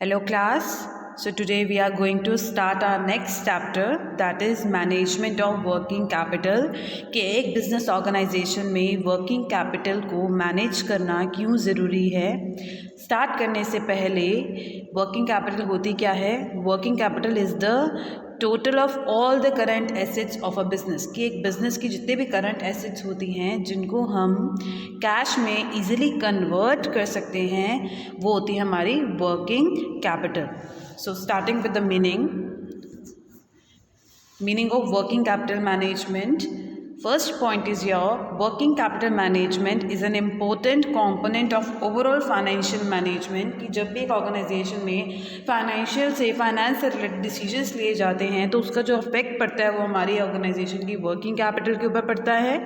Hello class. So today we are going to start our next chapter, that is management of working capital. कि एक business organization में working capital को manage करना क्यों ज़रूरी है. Start करने से पहले working capital होती क्या है? Working capital is the total of all the current assets of a business. कि एक बिज़नेस की जितने भी करंट एसेट्स होती हैं जिनको हम कैश में इजीली कन्वर्ट कर सकते हैं वो होती है हमारी working capital. So starting with the meaning of working capital management. First point is your working capital management is an important component of overall financial management. कि जब भी एक ऑर्गेनाइजेशन में फाइनेंस से रिलेटेड डिसीजंस लिए जाते हैं तो उसका जो इफेक्ट पड़ता है वो हमारी ऑर्गेनाइजेशन की वर्किंग कैपिटल के ऊपर पड़ता है.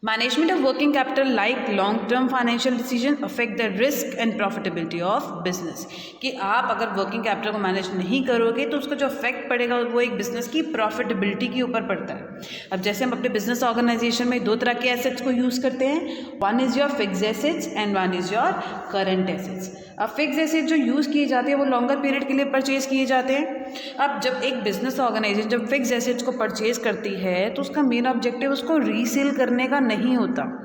Management of working capital like long term financial decision affect the risk and profitability of business. कि आप अगर वर्किंग कैपिटल को मैनेज नहीं करोगे तो उसका जो इफेक्ट पड़ेगा वो एक बिजनेस की प्रॉफिटेबिलिटी के ऊपर पड़ता है. अब जैसे हम अपने बिजनेस ऑर्गेनाइजेशन में दो तरह के एसेट्स को यूज़ करते हैं. One is your fix assets and one is your current assets. अब फिक्स एसेट जो यूज़ किए जाते हैं वो लॉन्गर पीरियड के लिए परचेज किए जाते हैं. अब जब एक बिजनेस ऑर्गेनाइजेशन जब फिक्स एसेट्स को परचेज करती है तो उसका मेन ऑब्जेक्टिव उसको रीसेल करने का नहीं होता.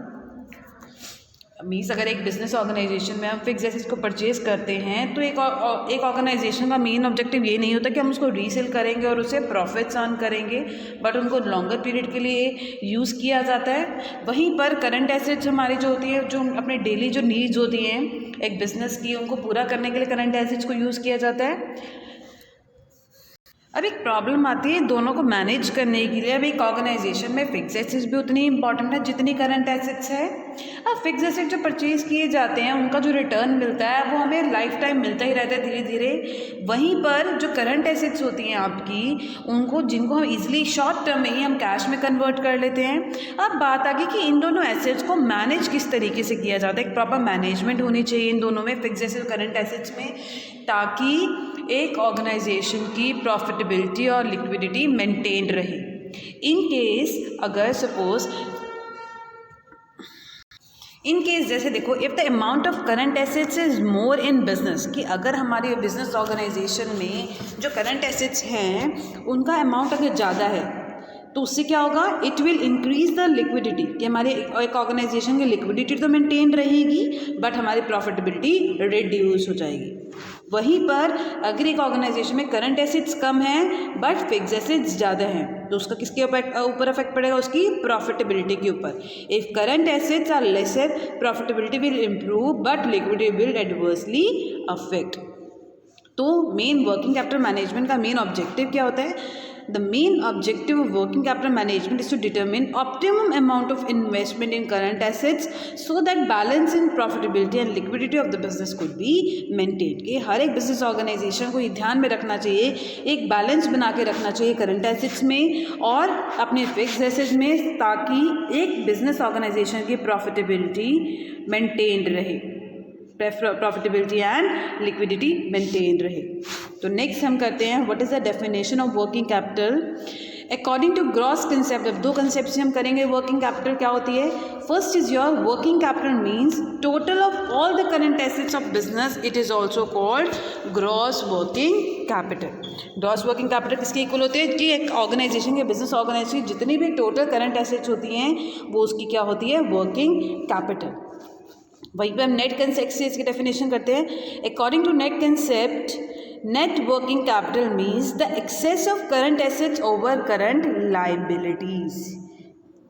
मीन्स अगर एक बिजनेस ऑर्गेनाइजेशन में हम फिक्स एसेट्स को परचेज करते हैं तो एक ऑर्गेनाइजेशन का मेन ऑब्जेक्टिव ये नहीं होता कि हम उसको रीसेल करेंगे और उससे प्रॉफिट्स अर्न करेंगे, बट उनको लॉन्गर पीरियड के लिए यूज़ किया जाता है. वहीं पर करंट एसेट्स हमारी जो होती है जो अपने डेली जो नीड्स होती हैं एक बिज़नेस की उनको पूरा करने के लिए करंट एसेट्स को यूज़ किया जाता है. अब एक प्रॉब्लम आती है दोनों को मैनेज करने के लिए. अब एक ऑर्गेनाइजेशन में फिक्स एसेट्स भी उतनी इंपॉर्टेंट है जितनी करंट एसेट्स है. अब फिक्स एसेट जो परचेज किए जाते हैं उनका जो रिटर्न मिलता है वो हमें लाइफ टाइम मिलता ही रहता है धीरे धीरे. वहीं पर जो करंट एसेट्स होती हैं आपकी उनको जिनको हम इजीली शॉर्ट टर्म में ही हम कैश में कन्वर्ट कर लेते हैं. अब बात आ गई कि इन दोनों एसेट्स को मैनेज किस तरीके से किया जाता है. एक प्रॉपर मैनेजमेंट होनी चाहिए इन दोनों में, फिक्स एसेट करंट एसेट्स में, ताकि एक ऑर्गेनाइजेशन की प्रॉफिटेबिलिटी और लिक्विडिटी मेंटेन रहे. इन केस जैसे देखो, if the amount of current assets is more in business, कि अगर हमारे बिजनेस ऑर्गेनाइजेशन में जो करंट एसेट्स हैं उनका अमाउंट अगर ज़्यादा है तो उससे क्या होगा, it will increase the liquidity. कि हमारे एक ऑर्गेनाइजेशन की लिक्विडिटी तो मेंटेन रहेगी बट हमारी प्रॉफिटेबिलिटी रिड्यूस हो जाएगी. वहीं पर अगर एक ऑर्गेनाइजेशन में करंट एसेट्स कम हैं बट फिक्स एसेट्स ज़्यादा हैं तो उसका किसके ऊपर इफेक्ट पड़ेगा, उसकी प्रॉफिटेबिलिटी के ऊपर. If current assets are lesser profitability will improve but liquidity will adversely affect. तो मेन वर्किंग कैपिटल मैनेजमेंट का मेन ऑब्जेक्टिव क्या होता है? The main objective of working capital management is to determine optimum amount of investment in current assets so that balance in profitability and liquidity of the business could be maintained. कि हर एक business organisation को ये ध्यान में रखना चाहिए, एक balance बना के रखना चाहिए करंट एसेट्स में और अपने फिक्स एसेट्स में, ताकि एक बिजनेस ऑर्गेनाइजेशन की प्रॉफिटेबिलिटी मेंटेन्ड रहे, प्रॉफिटेबिलिटी एंड लिक्विडिटी मेंटेन रहे. तो नेक्स्ट हम करते हैं what is the definition of working capital according to gross concept. अब दो कंसेप्ट से हम करेंगे वर्किंग कैपिटल क्या होती है. First is your working capital means total of all the current assets of business. It is also called gross working capital. Gross working capital किसके equal होते हैं कि एक ऑर्गेनाइजेशन के बिजनेस ऑर्गेनाइजेशन जितनी भी टोटल करंट एसेट्स होती हैं वो उसकी क्या होती है, वर्किंग कैपिटल. वहीं पर हम नेट कंसेप्ट से इसकी डेफिनेशन करते हैं. According to net concept, net working capital means the excess of current assets over current liabilities.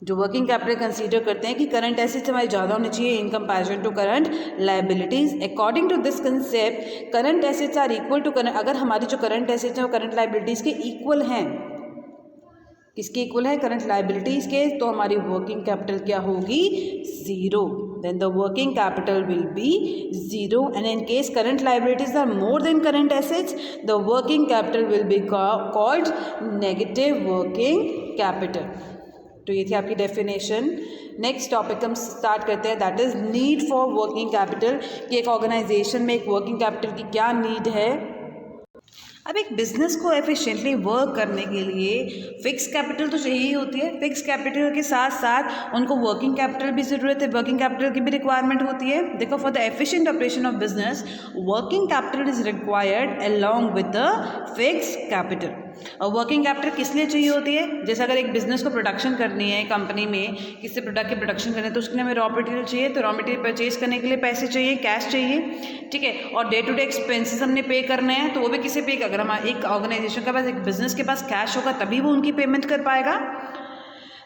जो वर्किंग कैपिटल कंसीडर करते हैं कि करंट एसेट्स हमारे ज़्यादा होने चाहिए in comparison to current liabilities. According to this concept current assets are equal to current. अगर हमारी जो करंट एसेट्स हैं वो करंट लाइबिलिटीज़ के इक्वल हैं, किसके इक्वल है, करंट लाइबिलिटीज़ के, तो हमारी वर्किंग कैपिटल क्या होगी, zero. Then the working capital will be zero. And in case current liabilities are more than current assets the working capital will be called negative working capital. तो ये थी आपकी definition. Next topic हम start करते हैं, that is need for working capital. कि एक organisation में एक वर्किंग कैपिटल की क्या नीड है. अब एक बिजनेस को एफिशिएंटली वर्क करने के लिए फिक्स कैपिटल तो चाहिए ही होती है, फिक्स कैपिटल के साथ साथ उनको वर्किंग कैपिटल भी ज़रूरत है, वर्किंग कैपिटल की भी रिक्वायरमेंट होती है। देखो, for the efficient operation of business working capital is required along with the fix capital. और वर्किंग कैपिटल किस लिए चाहिए होती है? जैसे अगर एक बिजनेस को प्रोडक्शन करनी है, कंपनी में किसी प्रोडक्ट की प्रोडक्शन करनी है तो उसके लिए हमें रॉ मटेरियल चाहिए, तो रॉ मटेरियल परचेज करने के लिए पैसे चाहिए, कैश चाहिए, ठीक है। और डे टू डे एक्सपेंसेस हमने पे करने हैं, तो वो भी किसे पे? अगर हमारा एक ऑर्गेनाइजेशन के पास, एक बिजनेस के पास कैश होगा तभी वो उनकी पेमेंट कर पाएगा।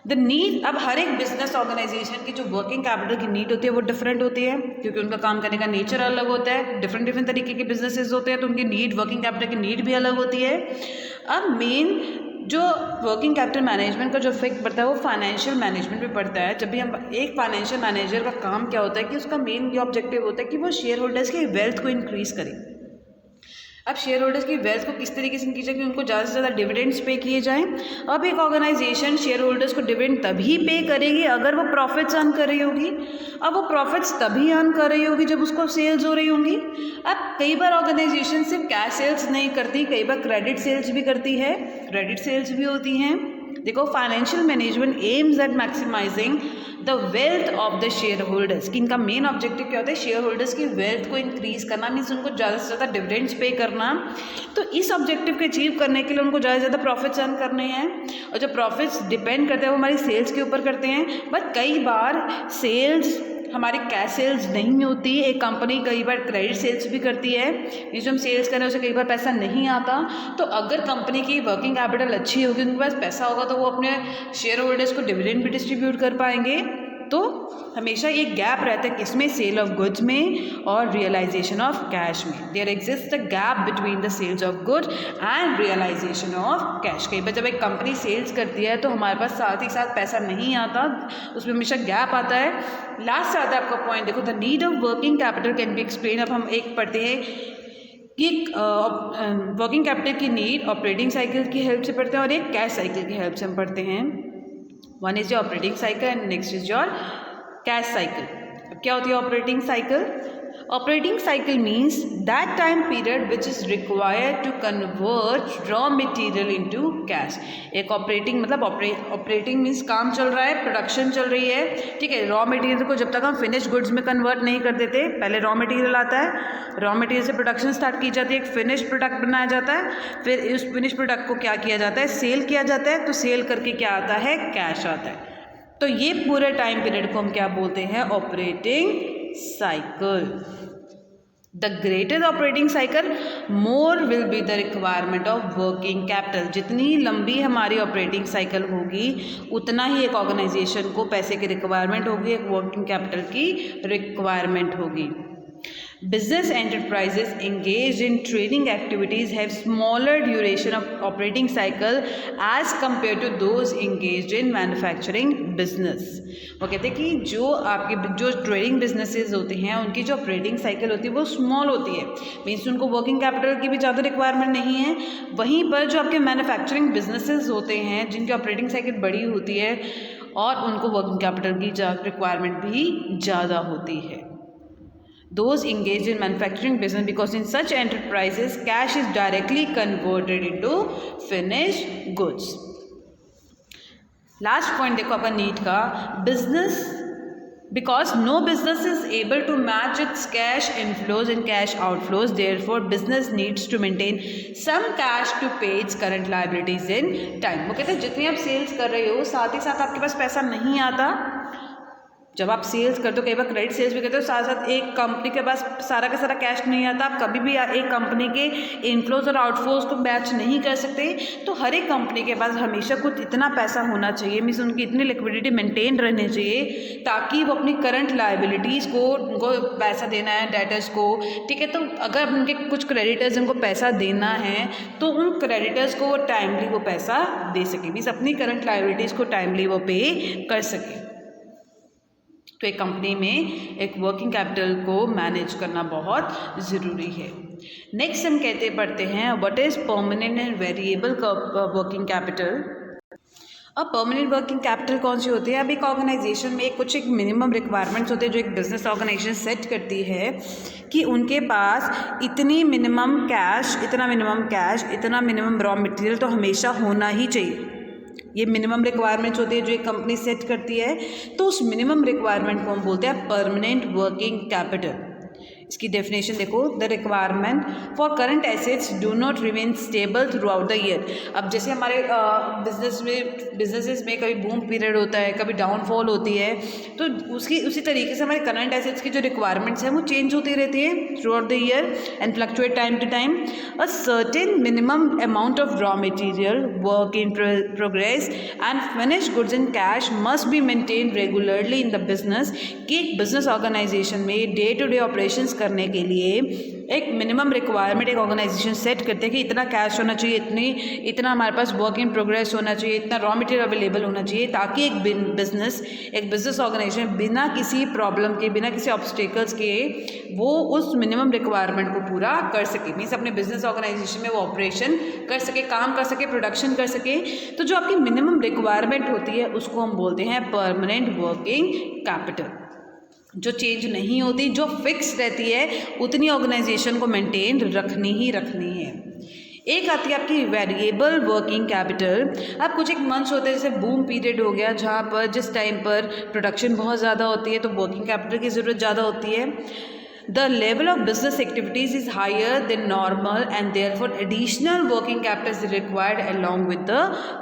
द नीड, अब हर एक बिजनेस ऑर्गेनाइजेशन की जो वर्किंग कैपिटल की नीड होती है वो डिफरेंट होती है, क्योंकि उनका काम करने का नेचर अलग होता है, डिफरेंट तरीके के बिजनेसेस होते हैं, तो उनकी नीड, वर्किंग कैपिटल की नीड भी अलग होती है। अब मेन जो वर्किंग कैपिटल मैनेजमेंट का जो इफेक्ट पड़ता है वो फाइनेंशियल मैनेजमेंट पे पड़ता है। जब भी हम, एक फाइनेंशियल मैनेजर का काम क्या होता है कि उसका मेन ये ऑब्जेक्टिव होता है कि वो शेयर होल्डर्स की वेल्थ को इंक्रीज़ करे। अब शेयर होल्डर्स की वेल्थ को किस तरीके से इंक्रीज है कि उनको ज़्यादा से ज़्यादा डिविडेंड्स पे किए जाएं। अब एक ऑर्गेनाइजेशन शेयर होल्डर्स को डिविडेंड तभी पे करेगी अगर वो प्रॉफिट्स अर्न कर रही होगी। अब वो प्रॉफिट्स तभी अर्न कर रही होगी जब उसको सेल्स हो रही होंगी। अब कई बार ऑर्गेनाइजेशन सिर्फ कैश सेल्स नहीं करती, कई बार क्रेडिट सेल्स भी करती है, क्रेडिट सेल्स भी होती हैं। देखो, financial management aims at maximising the wealth of the share holders, कि इनका मेन ऑब्जेक्टिव क्या होता है? शेयर होल्डर्स की वेल्थ को इंक्रीज करना, मीन्स उनको ज़्यादा से ज़्यादा डिविडेंड्स पे करना। तो इस ऑब्जेक्टिव को अचीव करने के लिए उनको ज़्यादा से ज़्यादा प्रॉफिट्स अर्न करने हैं, और जो प्रॉफिट्स डिपेंड करते हैं वो हमारी सेल्स के ऊपर करते हैं। बट कई बार सेल्स हमारी कैश सेल्स नहीं होती, एक कंपनी कई बार क्रेडिट सेल्स भी करती है, ये जो हम सेल्स कर रहे हैं उसे कई बार पैसा नहीं आता। तो अगर कंपनी की वर्किंग कैपिटल अच्छी होगी, उनके पास पैसा होगा, तो वो अपने शेयर होल्डर्स को डिविडेंड भी डिस्ट्रीब्यूट कर पाएंगे। तो हमेशा एक गैप रहता है किसमें? सेल ऑफ गुड्स में और रियलाइजेशन ऑफ कैश में। There exist a gap between the sales of goods and realisation of cash. कई बार जब एक कंपनी सेल्स करती है तो हमारे पास साथ ही साथ पैसा नहीं आता, उसमें हमेशा गैप आता है। लास्ट आता है आपका पॉइंट, देखो, the need of working capital can be explain. अब हम एक पढ़ते हैं कि वर्किंग कैपिटल की नीड ऑपरेटिंग साइकिल की हेल्प से पढ़ते हैं और एक कैश साइकिल की हेल्प से हम पढ़ते हैं। One is your operating cycle and next is your cash cycle. अब क्या होती है operating cycle? Operating cycle means that time period which is required to convert raw material into cash. एक ऑपरेटिंग मतलब ऑपरेटिंग मीन्स काम चल रहा है, प्रोडक्शन चल रही है, ठीक है। रॉ मटेरियल को जब तक हम फिनिश गुड्स में कन्वर्ट नहीं कर देते, पहले रॉ मटेरियल आता है, रॉ मटेरियल से प्रोडक्शन स्टार्ट की जाती है, एक फिनिश प्रोडक्ट बनाया जाता है, फिर उस फिनिश प्रोडक्ट को क्या किया जाता है? सेल किया जाता है। तो सेल करके क्या आता है? कैश आता है। तो ये पूरे टाइम पीरियड को हम क्या बोलते हैं? Operating cycle. The greater operating cycle more will be the requirement of working capital. जितनी लंबी हमारी ऑपरेटिंग साइकिल होगी उतना ही एक ऑर्गेनाइजेशन को पैसे की रिक्वायरमेंट होगी, एक वर्किंग कैपिटल की रिक्वायरमेंट होगी। Business enterprises engaged in trading activities have smaller duration of operating cycle as compared to those engaged in manufacturing business। वो कहते हैं कि जो आपके जो ट्रेडिंग बिजनेसेस होते हैं उनकी जो ऑपरेटिंग साइकिल होती है वो स्मॉल होती है, मीन्स उनको वर्किंग कैपिटल की भी ज़्यादा रिक्वायरमेंट नहीं है। वहीं पर जो आपके मैन्युफैक्चरिंग बिजनेसेस होते हैं जिनकी ऑपरेटिंग साइकिल बड़ी होती है और उनको वर्किंग कैपिटल की रिक्वायरमेंट भी ज़्यादा होती है। Those engaged in manufacturing business, because in such enterprises cash is directly converted into finished goods। Last point देखो आपका नीड का, business because no business is able to match its cash inflows and cash outflows, therefore business needs to maintain some cash to pay its current liabilities in time। वो कहते हैं जितनी आप sales कर रहे हो साथ ही साथ आपके पास पैसा नहीं आता। जब आप सेल्स करते हो, कई बार क्रेडिट सेल्स भी करते हो, साथ साथ एक कंपनी के पास सारा का सारा कैश नहीं आता, आप कभी भी एक कंपनी के इनफ्लोज और आउटफ्लोज को मैच नहीं कर सकते। तो हर एक कंपनी के पास हमेशा कुछ इतना पैसा होना चाहिए, मीन्स उनकी इतनी लिक्विडिटी मेंटेन रहनी चाहिए ताकि वो अपनी करंट लाइबिलिटीज़ को, उनको पैसा देना है डेटर्स को, ठीक है। तो अगर उनके कुछ क्रेडिटर्स उनको पैसा देना है तो उन क्रेडिटर्स को वो टाइमली वो पैसा दे सके, मीन्स अपनी करंट लाइबिलिटीज़ को टाइमली वो पे कर सके। तो एक कंपनी में एक वर्किंग कैपिटल को मैनेज करना बहुत ज़रूरी है। नेक्स्ट हम पढ़ते हैं what is permanent and variable working capital. अब परमानेंट वर्किंग कैपिटल कौन सी होती है? अब एक ऑर्गेनाइजेशन में कुछ एक मिनिमम रिक्वायरमेंट्स होते हैं जो एक बिजनेस ऑर्गेनाइजेशन सेट करती है कि उनके पास इतनी मिनिमम कैश, इतना मिनिमम कैश, इतना मिनिमम रॉ मटेरियल तो हमेशा होना ही चाहिए। ये मिनिमम रिक्वायरमेंट्स होती है जो एक कंपनी सेट करती है। तो उस मिनिमम रिक्वायरमेंट को हम बोलते हैं परमानेंट वर्किंग कैपिटल। इसकी डेफिनेशन देखो, the requirement for current assets do not remain stable through out the year. अब जैसे हमारे बिजनेसेस में कभी बूम पीरियड होता है, कभी डाउनफॉल होती है, तो उसी तरीके से हमारे करंट एसेट्स की जो रिक्वायरमेंट्स हैं वो चेंज होती रहती है throughout the year and fluctuate time to time. A certain minimum amount of raw material, work in progress and finished goods in cash must be maintain regularly in the business. कि एक business organisation में day to day operations करने के लिए एक minimum requirement एक organisation set करते हैं कि इतना कैश होना चाहिए, इतना हमारे पास वर्क इन प्रोग्रेस होना चाहिए, इतना रॉ मटेरियल अवेलेबल होना चाहिए, ताकि एक बिजनेस ऑर्गेनाइजेशन बिना किसी प्रॉब्लम के, बिना किसी ऑब्स्टेकल्स के वो उस मिनिमम रिक्वायरमेंट को पूरा कर सके। मीन्स अपने बिजनेस ऑर्गेनाइजेशन में वो ऑपरेशन कर सके, काम कर सके, प्रोडक्शन कर सके। तो जो आपकी मिनिमम रिक्वायरमेंट होती है उसको हम बोलते हैं परमानेंट वर्किंग कैपिटल। जो चेंज नहीं होती, जो फिक्स रहती है, उतनी ऑर्गेनाइजेशन को मेंटेन रखनी ही रखनी है। एक आती है आपकी वेरिएबल वर्किंग कैपिटल। अब कुछ एक मंथ्स होते हैं जैसे बूम पीरियड हो गया, जहाँ पर जिस टाइम पर प्रोडक्शन बहुत ज़्यादा होती है तो वर्किंग कैपिटल की ज़रूरत ज़्यादा होती है। The level of business activities is higher than normal and therefore additional working capital is required along with the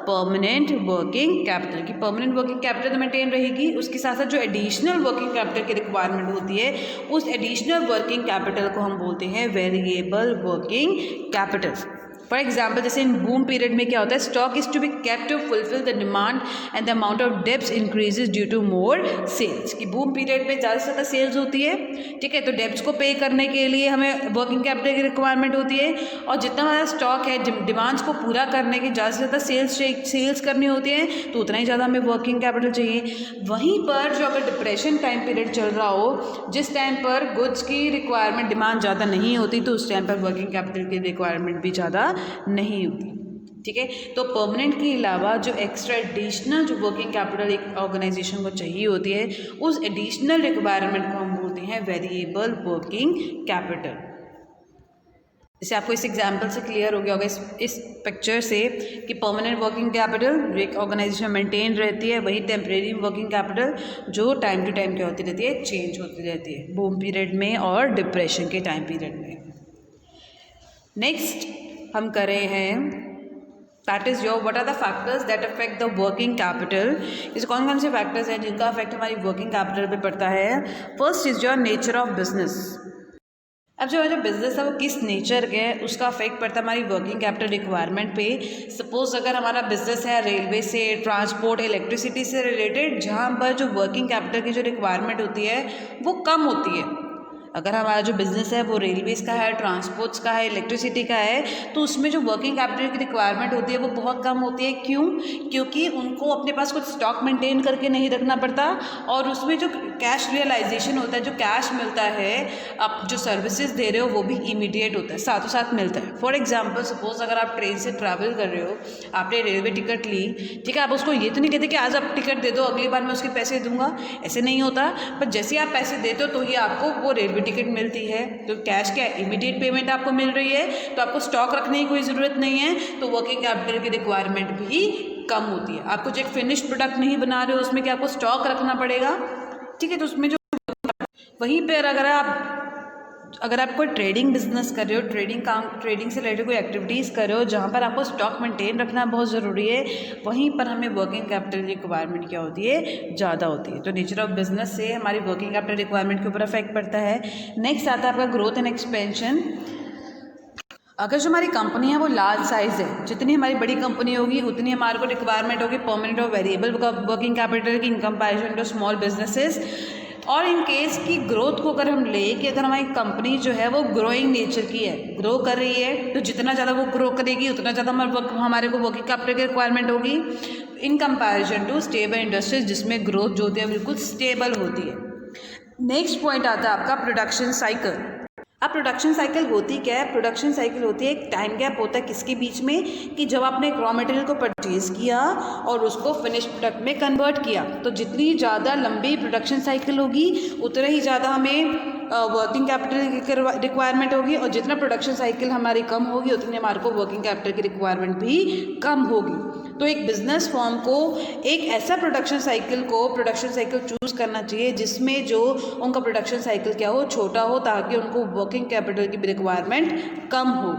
permanent working capital। की permanent working capital तो maintain रहेगी, उसके साथ साथ जो additional working capital की requirement होती है उस additional working capital को हम बोलते हैं variable working capital। For example जैसे इन बूम पीरियड में क्या होता है, stock is to be kept to fulfil the demand and the amount of debts increases due to more sales. की बूम पीरियड में ज़्यादा से ज़्यादा सेल्स होती है, ठीक है, तो डेब्ट्स को पे करने के लिए हमें वर्किंग कैपिटल की रिक्वायरमेंट होती है। और जितना हमारा स्टॉक है, डिमांड्स को पूरा करने की ज़्यादा से ज़्यादा सेल्स करनी होती है, तो उतना ही ज़्यादा हमें वर्किंग कैपिटल चाहिए। वहीं पर जो अगर डिप्रेशन टाइम पीरियड चल रहा हो, जिस टाइम पर गुड्स की रिक्वायरमेंट, डिमांड ज़्यादा नहीं होती, तो उस टाइम पर वर्किंग कैपिटल की रिक्वायरमेंट भी ज़्यादा नहीं होती, ठीक है। तो परमानेंट के अलावा जो एक्स्ट्रा एडिशनल जो वर्किंग कैपिटल एक ऑर्गेनाइजेशन को चाहिए होती है, उस एडिशनल रिक्वायरमेंट को हम बोलते हैं वेरिएबल वर्किंग कैपिटल। जैसे आपको इस एग्जांपल से क्लियर हो गया होगा इस पिक्चर से कि परमानेंट वर्किंग कैपिटल जो एक ऑर्गेनाइजेशन मेंटेन रहती है, वही टेम्परेरी वर्किंग कैपिटल जो टाइम टू टाइम क्या होती रहती है, चेंज होती रहती है बूम पीरियड में और डिप्रेशन के टाइम पीरियड में। नेक्स्ट हम कर रहे हैं that is your what are the factors that affect the working capital. इस कौन कौन से फैक्टर्स हैं जिनका अफेक्ट हमारी वर्किंग कैपिटल पे पड़ता है। First is your nature of business. अब जो बिज़नेस है वो किस नेचर के है उसका अफेक्ट पड़ता है हमारी वर्किंग कैपिटल रिक्वायरमेंट पे। सपोज अगर हमारा बिजनेस है रेलवे से, ट्रांसपोर्ट, इलेक्ट्रिसिटी से रिलेटेड, जहाँ पर जो वर्किंग कैपिटल की जो रिक्वायरमेंट होती है वो कम होती है। अगर हमारा जो बिज़नेस है वो रेलवेज़ का है, ट्रांसपोर्ट्स का है, इलेक्ट्रिसिटी का है, तो उसमें जो वर्किंग कैपिटल की रिक्वायरमेंट होती है वो बहुत कम होती है। क्यों? क्योंकि उनको अपने पास कुछ स्टॉक मेंटेन करके नहीं रखना पड़ता और उसमें जो कैश रियलाइजेशन होता है, जो कैश मिलता है, आप जो सर्विसेज दे रहे हो वो भी इमीडिएट होता है, साथों साथ मिलता है। फॉर एग्जाम्पल सपोज अगर आप ट्रेन से ट्रैवल कर रहे हो, आपने रेलवे टिकट ली, ठीक है, आप उसको ये तो नहीं कहते कि आज आप टिकट दे दो, अगली बार मैं उसके पैसे दूंगा, ऐसे नहीं होता। पर जैसे आप पैसे देते हो तो ही आपको वो रेलवे टिकट मिलती है। तो कैश क्या इमीडिएट पेमेंट आपको मिल रही है, तो आपको स्टॉक रखने की कोई ज़रूरत नहीं है, तो वर्किंग कैपिटल की रिक्वायरमेंट भी कम होती है। आप कुछ एक फिनिश्ड प्रोडक्ट नहीं बना रहे हो, उसमें क्या आपको स्टॉक रखना पड़ेगा, ठीक है। तो उसमें जो वहीं पर अगर आप कोई ट्रेडिंग बिजनेस कर रहे हो, ट्रेडिंग से रिलेटेड कोई एक्टिविटीज़ कर रहे हो जहाँ पर आपको स्टॉक मेंटेन रखना बहुत ज़रूरी है, वहीं पर हमें वर्किंग कैपिटल की रिक्वायरमेंट क्या होती है, ज़्यादा होती है। तो नेचर ऑफ बिजनेस से हमारी वर्किंग कैपिटल रिक्वायरमेंट के ऊपर अफेक्ट पड़ता है। नेक्स्ट आता है आपका ग्रोथ एंड एक्सपेंशन। अगर जो हमारी कंपनी है वो लार्ज साइज़ है, जितनी हमारी बड़ी कंपनी होगी उतनी हमारे को रिक्वायरमेंट होगी परमानेंट और वेरिएबल वर्किंग कैपिटल की in comparison to small businesses. और इन केस की ग्रोथ को अगर हम ले कि अगर हमारी कंपनी जो है वो ग्रोइंग नेचर की है, ग्रो कर रही है, तो जितना ज़्यादा वो ग्रो करेगी उतना ज़्यादा हमारे को वर्किंग कैपिटल की रिक्वायरमेंट होगी in comparison to stable industries जिसमें ग्रोथ जो होती है बिल्कुल स्टेबल होती है। नेक्स्ट पॉइंट आता है आपका प्रोडक्शन साइकिल। अब प्रोडक्शन साइकिल होती क्या है? प्रोडक्शन साइकिल होती है एक टाइम गैप होता है किसके बीच में, कि जब आपने एक रॉ मटेरियल को परचेज़ किया और उसको फिनिश प्रोडक्ट में कन्वर्ट किया, तो जितनी ज़्यादा लंबी प्रोडक्शन साइकिल होगी उतना ही ज़्यादा हमें वर्किंग कैपिटल की रिक्वायरमेंट होगी, और जितना प्रोडक्शन साइकिल हमारी कम होगी उतनी हमारे को वर्किंग कैपिटल की रिक्वायरमेंट भी कम होगी। तो एक बिजनेस फर्म को एक ऐसा प्रोडक्शन साइकिल चूज़ करना चाहिए जिसमें जो उनका प्रोडक्शन साइकिल क्या हो, छोटा हो, ताकि उनको वर्किंग कैपिटल की रिक्वायरमेंट कम हो।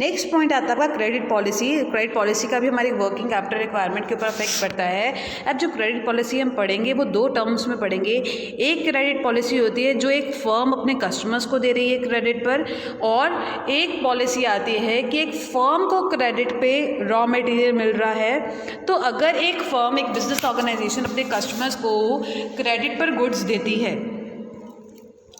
नेक्स्ट पॉइंट आता है आपका क्रेडिट पॉलिसी। क्रेडिट पॉलिसी का भी हमारी वर्किंग कैपिटल रिक्वायरमेंट के ऊपर अफेक्ट पड़ता है। अब जो क्रेडिट पॉलिसी हम पढ़ेंगे वो दो टर्म्स में पढ़ेंगे। एक क्रेडिट पॉलिसी होती है जो एक फर्म अपने कस्टमर्स को दे रही है क्रेडिट पर, और एक पॉलिसी आती है कि एक फर्म को क्रेडिट पे रॉ मटेरियल मिल रहा है। तो अगर एक फर्म, एक बिजनेस ऑर्गेनाइजेशन अपने कस्टमर्स को क्रेडिट पर गुड्स देती है,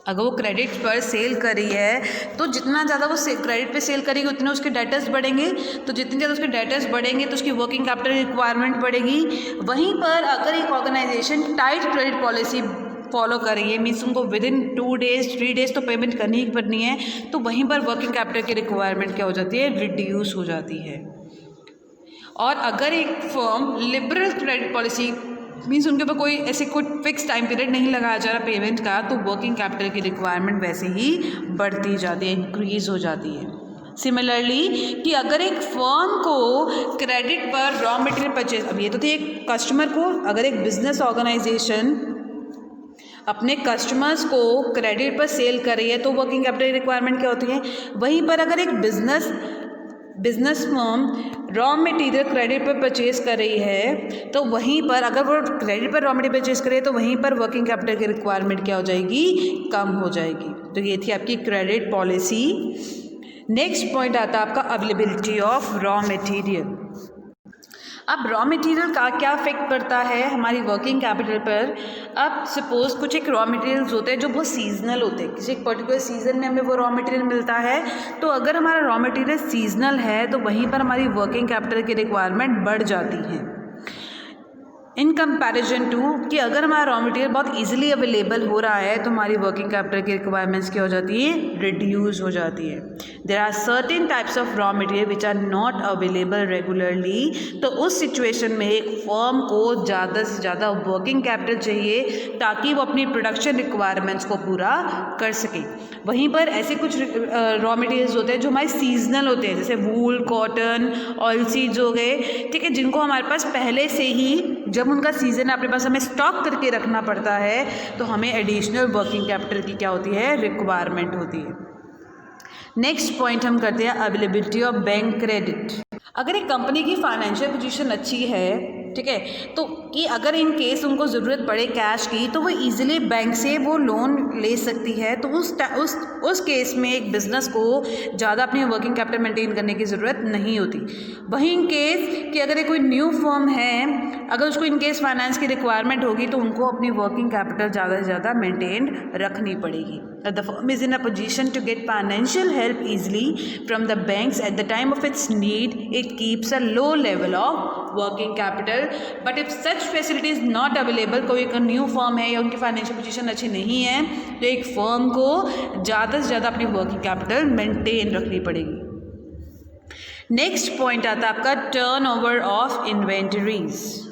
अगर वो क्रेडिट पर सेल कर रही है तो जितना ज़्यादा वो क्रेडिट पे सेल करेगी उतने उसके डेटर्स बढ़ेंगे, तो जितने ज़्यादा उसके डेटर्स बढ़ेंगे तो उसकी वर्किंग कैपिटल रिक्वायरमेंट बढ़ेगी। वहीं पर अगर एक organisation tight credit policy follow कर रही है, मीन्स उनको विदिन 2 डेज 3 डेज तो पेमेंट करनी ही करनी है, तो वहीं पर वर्किंग कैपिटल की रिक्वायरमेंट क्या हो जाती है, रिड्यूस हो जाती है। और अगर एक firm liberal credit policy, means उनके ऊपर कोई ऐसे कोई फिक्स टाइम पीरियड नहीं लगाया जा रहा पेमेंट का, तो वर्किंग कैपिटल की रिक्वायरमेंट वैसे ही बढ़ती जाती है, इंक्रीज हो जाती है। सिमिलरली कि अगर एक फर्म को क्रेडिट पर रॉ मटेरियल परचेज, अब ये तो थी एक कस्टमर को, अगर एक बिजनेस ऑर्गेनाइजेशन अपने कस्टमर्स को क्रेडिट पर सेल कर रही है तो वर्किंग कैपिटल रिक्वायरमेंट क्या होती है। वहीं पर अगर एक business firm raw material credit पर परचेज़ कर रही है, तो वहीं पर अगर वो क्रेडिट पर रॉ मटेरियल परचेज़ करे तो वहीं पर वर्किंग कैपिटल की रिक्वायरमेंट क्या हो जाएगी, कम हो जाएगी। तो ये थी आपकी क्रेडिट पॉलिसी। नेक्स्ट पॉइंट आता है आपका अवेलेबिलिटी ऑफ रॉ मटेरियल। अब रॉ मटेरियल का क्या इफेक्ट पड़ता है हमारी वर्किंग कैपिटल पर। अब सपोज कुछ एक रॉ मटेरियल्स होते हैं जो बहुत सीजनल होते हैं, किसी एक पर्टिकुलर सीजन में हमें वो रॉ मटेरियल मिलता है, तो अगर हमारा रॉ मटेरियल सीजनल है तो वहीं पर हमारी वर्किंग कैपिटल की रिक्वायरमेंट बढ़ जाती है इन कंपैरिजन टू कि अगर हमारा रॉ मटेरियल बहुत इजीली अवेलेबल हो रहा है तो हमारी वर्किंग कैपिटल की रिक्वायरमेंट्स क्या हो जाती है, रिड्यूस हो जाती है। There are certain types of raw material which are not available regularly. तो उस सिचुएशन में एक फर्म को ज़्यादा से ज़्यादा वर्किंग कैपिटल चाहिए ताकि वो अपनी प्रोडक्शन रिक्वायरमेंट्स को पूरा कर सके। वहीं पर ऐसे कुछ रॉ मटेरियल्स होते हैं जो हमारे सीजनल होते हैं, जैसे वूल, कॉटन, ऑयल सीड्स हो गए, ठीक है, जिनको हमारे पास पहले से ही जब उनका सीज़न अपने पास हमें स्टॉक करके रखना पड़ता है, तो हमें एडिशनल वर्किंग कैपिटल की क्या होती है, रिक्वायरमेंट होती है। नेक्स्ट पॉइंट हम करते हैं अवेलेबिलिटी ऑफ बैंक क्रेडिट। अगर एक कंपनी की फाइनेंशियल पोजीशन अच्छी है, ठीक है, तो कि अगर इन केस उनको ज़रूरत पड़े कैश की तो वो इजीली बैंक से वो लोन ले सकती है, तो उस केस में एक बिज़नेस को ज़्यादा अपनी वर्किंग कैपिटल मेंटेन करने की ज़रूरत नहीं होती। वहीं इन केस कि अगर कोई न्यू फर्म है, अगर उसको इन केस फाइनेंस की रिक्वायरमेंट होगी तो उनको अपनी वर्किंग कैपिटल ज़्यादा से ज़्यादा मेंटेन रखनी पड़ेगी। The firm is in a position to get financial help easily from the banks at the time of its need, it keeps a low level of working capital. But if such facility is not available, कोई एक new firm है या उनकी financial position अच्छी नहीं है, तो एक फर्म को ज़्यादा से ज़्यादा अपनी वर्किंग कैपिटल मेंटेन रखनी पड़ेगी। नेक्स्ट पॉइंट आता है आपका टर्नओवर ऑफ इन्वेंटरीज।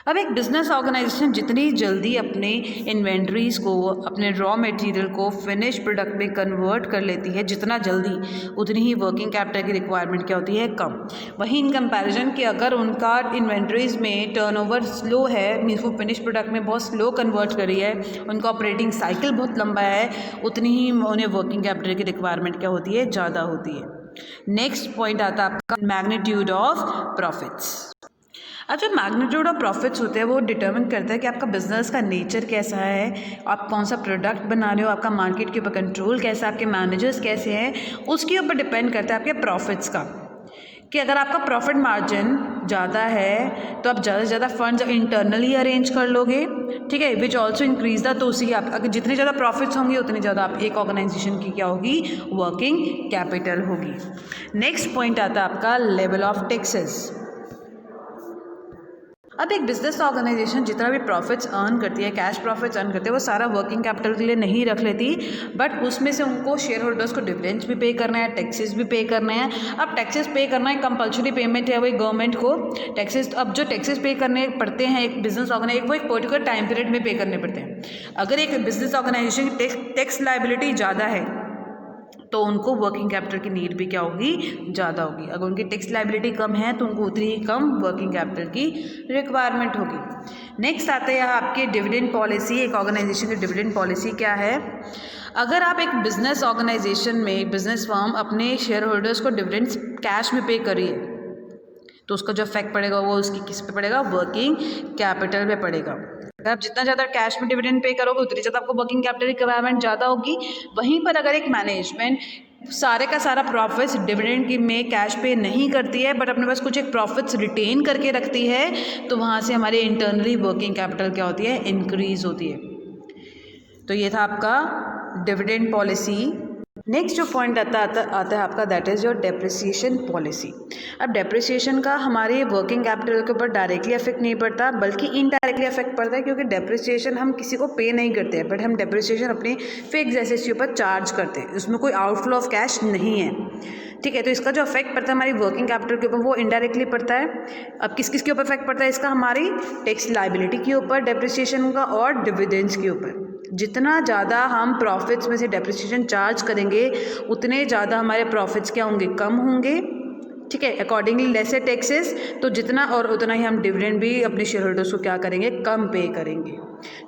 अब एक बिजनेस ऑर्गेनाइजेशन जितनी जल्दी अपने इन्वेंटरीज को, अपने रॉ मटेरियल को फिनिश प्रोडक्ट में कन्वर्ट कर लेती है, जितना जल्दी, उतनी ही वर्किंग कैपिटल की रिक्वायरमेंट क्या होती है, कम। वहीं इन कंपैरिजन कि अगर उनका इन्वेंटरीज में टर्नओवर स्लो है, मीन्स वो फिनिश प्रोडक्ट में बहुत स्लो कन्वर्ट कर रही है, उनका ऑपरेटिंग साइकिल बहुत लंबा है, उतनी ही उन्हें वर्किंग कैपिटल की रिक्वायरमेंट क्या होती है, ज़्यादा होती है। नेक्स्ट पॉइंट आता है आपका मैग्नीट्यूड ऑफ प्रॉफिट्स। अब जो मैग्नीट्यूड ऑफ प्रॉफिट्स होते हैं वो डिटर्मिन करता है कि आपका बिजनेस का नेचर कैसा है, आप कौन सा प्रोडक्ट बना रहे हो, आपका मार्केट के ऊपर कंट्रोल कैसा, आपके मैनेजर्स कैसे हैं, उसके ऊपर डिपेंड करता है आपके प्रॉफिट्स का। कि अगर आपका प्रॉफिट मार्जिन ज़्यादा है तो आप ज़्यादा से ज़्यादा फंड्स इंटरनली अरेंज कर लोगे, ठीक है, विच ऑल्सो इंक्रीज द, तो उसी आप अगर जितने ज़्यादा प्रॉफिट्स होंगे उतनी ज़्यादा आप एक ऑर्गेनाइजेशन की क्या होगी, वर्किंग कैपिटल होगी। नेक्स्ट पॉइंट आता है आपका लेवल ऑफ टैक्सेस। अब एक बिजनेस ऑर्गेनाइजेशन जितना भी प्रॉफिट्स अर्न करती है, कैश प्रॉफिट्स अर्न करती है, वो सारा वर्किंग कैपिटल के लिए नहीं रख लेती, बट उसमें से उनको शेयर होल्डर्स को डिविडेंड्स भी पे करना है, टैक्सेस भी पे करने हैं। अब टैक्सेस पे करना है, कंपल्सरी पेमेंट है वही गवर्नमेंट को टैक्सेस। अब जो टैक्सेस पे करने पड़ते हैं एक बिजनेस ऑर्गेनाइजेशन, वो एक पर्टिकुलर टाइम पीरियड में पे करने पड़ते हैं। अगर एक बिजनेस ऑर्गेनाइजेशन की टैक्स लायबिलिटी ज़्यादा है तो उनको वर्किंग कैपिटल की नीड भी क्या होगी, ज़्यादा होगी। अगर उनकी टैक्स लायबिलिटी कम है तो उनको उतनी ही कम वर्किंग कैपिटल की रिक्वायरमेंट होगी। नेक्स्ट आते हैं आपके डिविडेंड पॉलिसी। एक ऑर्गेनाइजेशन की डिविडेंड पॉलिसी क्या है? अगर आप एक बिजनेस ऑर्गेनाइजेशन में, बिजनेस फर्म अपने शेयर होल्डर्स को डिविडेंड्स कैश में पे करिए तो उसका जो इफेक्ट पड़ेगा वो उसकी किस पे पड़ेगा, वर्किंग कैपिटल पे पड़ेगा। अगर आप जितना ज़्यादा कैश में डिविडेंड पे करोगे उतनी ज़्यादा आपको वर्किंग कैपिटल रिक्वायरमेंट ज़्यादा होगी। वहीं पर अगर एक मैनेजमेंट सारे का सारा प्रॉफिट्स डिविडेंड की में कैश पे नहीं करती है, बट अपने पास कुछ एक प्रॉफिट्स रिटेन करके रखती है, तो वहाँ से हमारी इंटरनली वर्किंग कैपिटल क्या होती है, इंक्रीज होती है। तो ये था आपका डिविडेंड पॉलिसी। नेक्स्ट जो पॉइंट आता है आपका, that is your depreciation policy. अब डेप्रिसिएशन का हमारे वर्किंग कैपिटल के ऊपर डायरेक्टली इफेक्ट नहीं पड़ता, बल्कि इनडायरेक्टली इफेक्ट पड़ता है, क्योंकि डेप्रिसिएशन हम किसी को पे नहीं करते हैं, बट हम डेप्रिसिएशन अपने फिक्स एसेट्स के ऊपर चार्ज करते हैं। उसमें कोई आउटफ्लो ऑफ कैश नहीं है, ठीक है। तो इसका जो इफेक्ट पड़ता है हमारी वर्किंग कैपिटल के ऊपर वो इनडायरेक्टली पड़ता है। अब किस किस के ऊपर इफेक्ट पड़ता है इसका? हमारी टैक्स लायबिलिटी के ऊपर डेप्रिसिएशन का, और डिविडेंड्स के ऊपर। जितना ज़्यादा हम प्रॉफिट्स में से डेप्रिसिएशन चार्ज करेंगे उतने ज़्यादा हमारे प्रॉफिट्स क्या होंगे, कम होंगे, ठीक है। अकॉर्डिंगली लेसर टैक्सेस, तो जितना और उतना ही हम डिविडेंड भी अपने शेयर होल्डर्स को क्या करेंगे, कम पे करेंगे,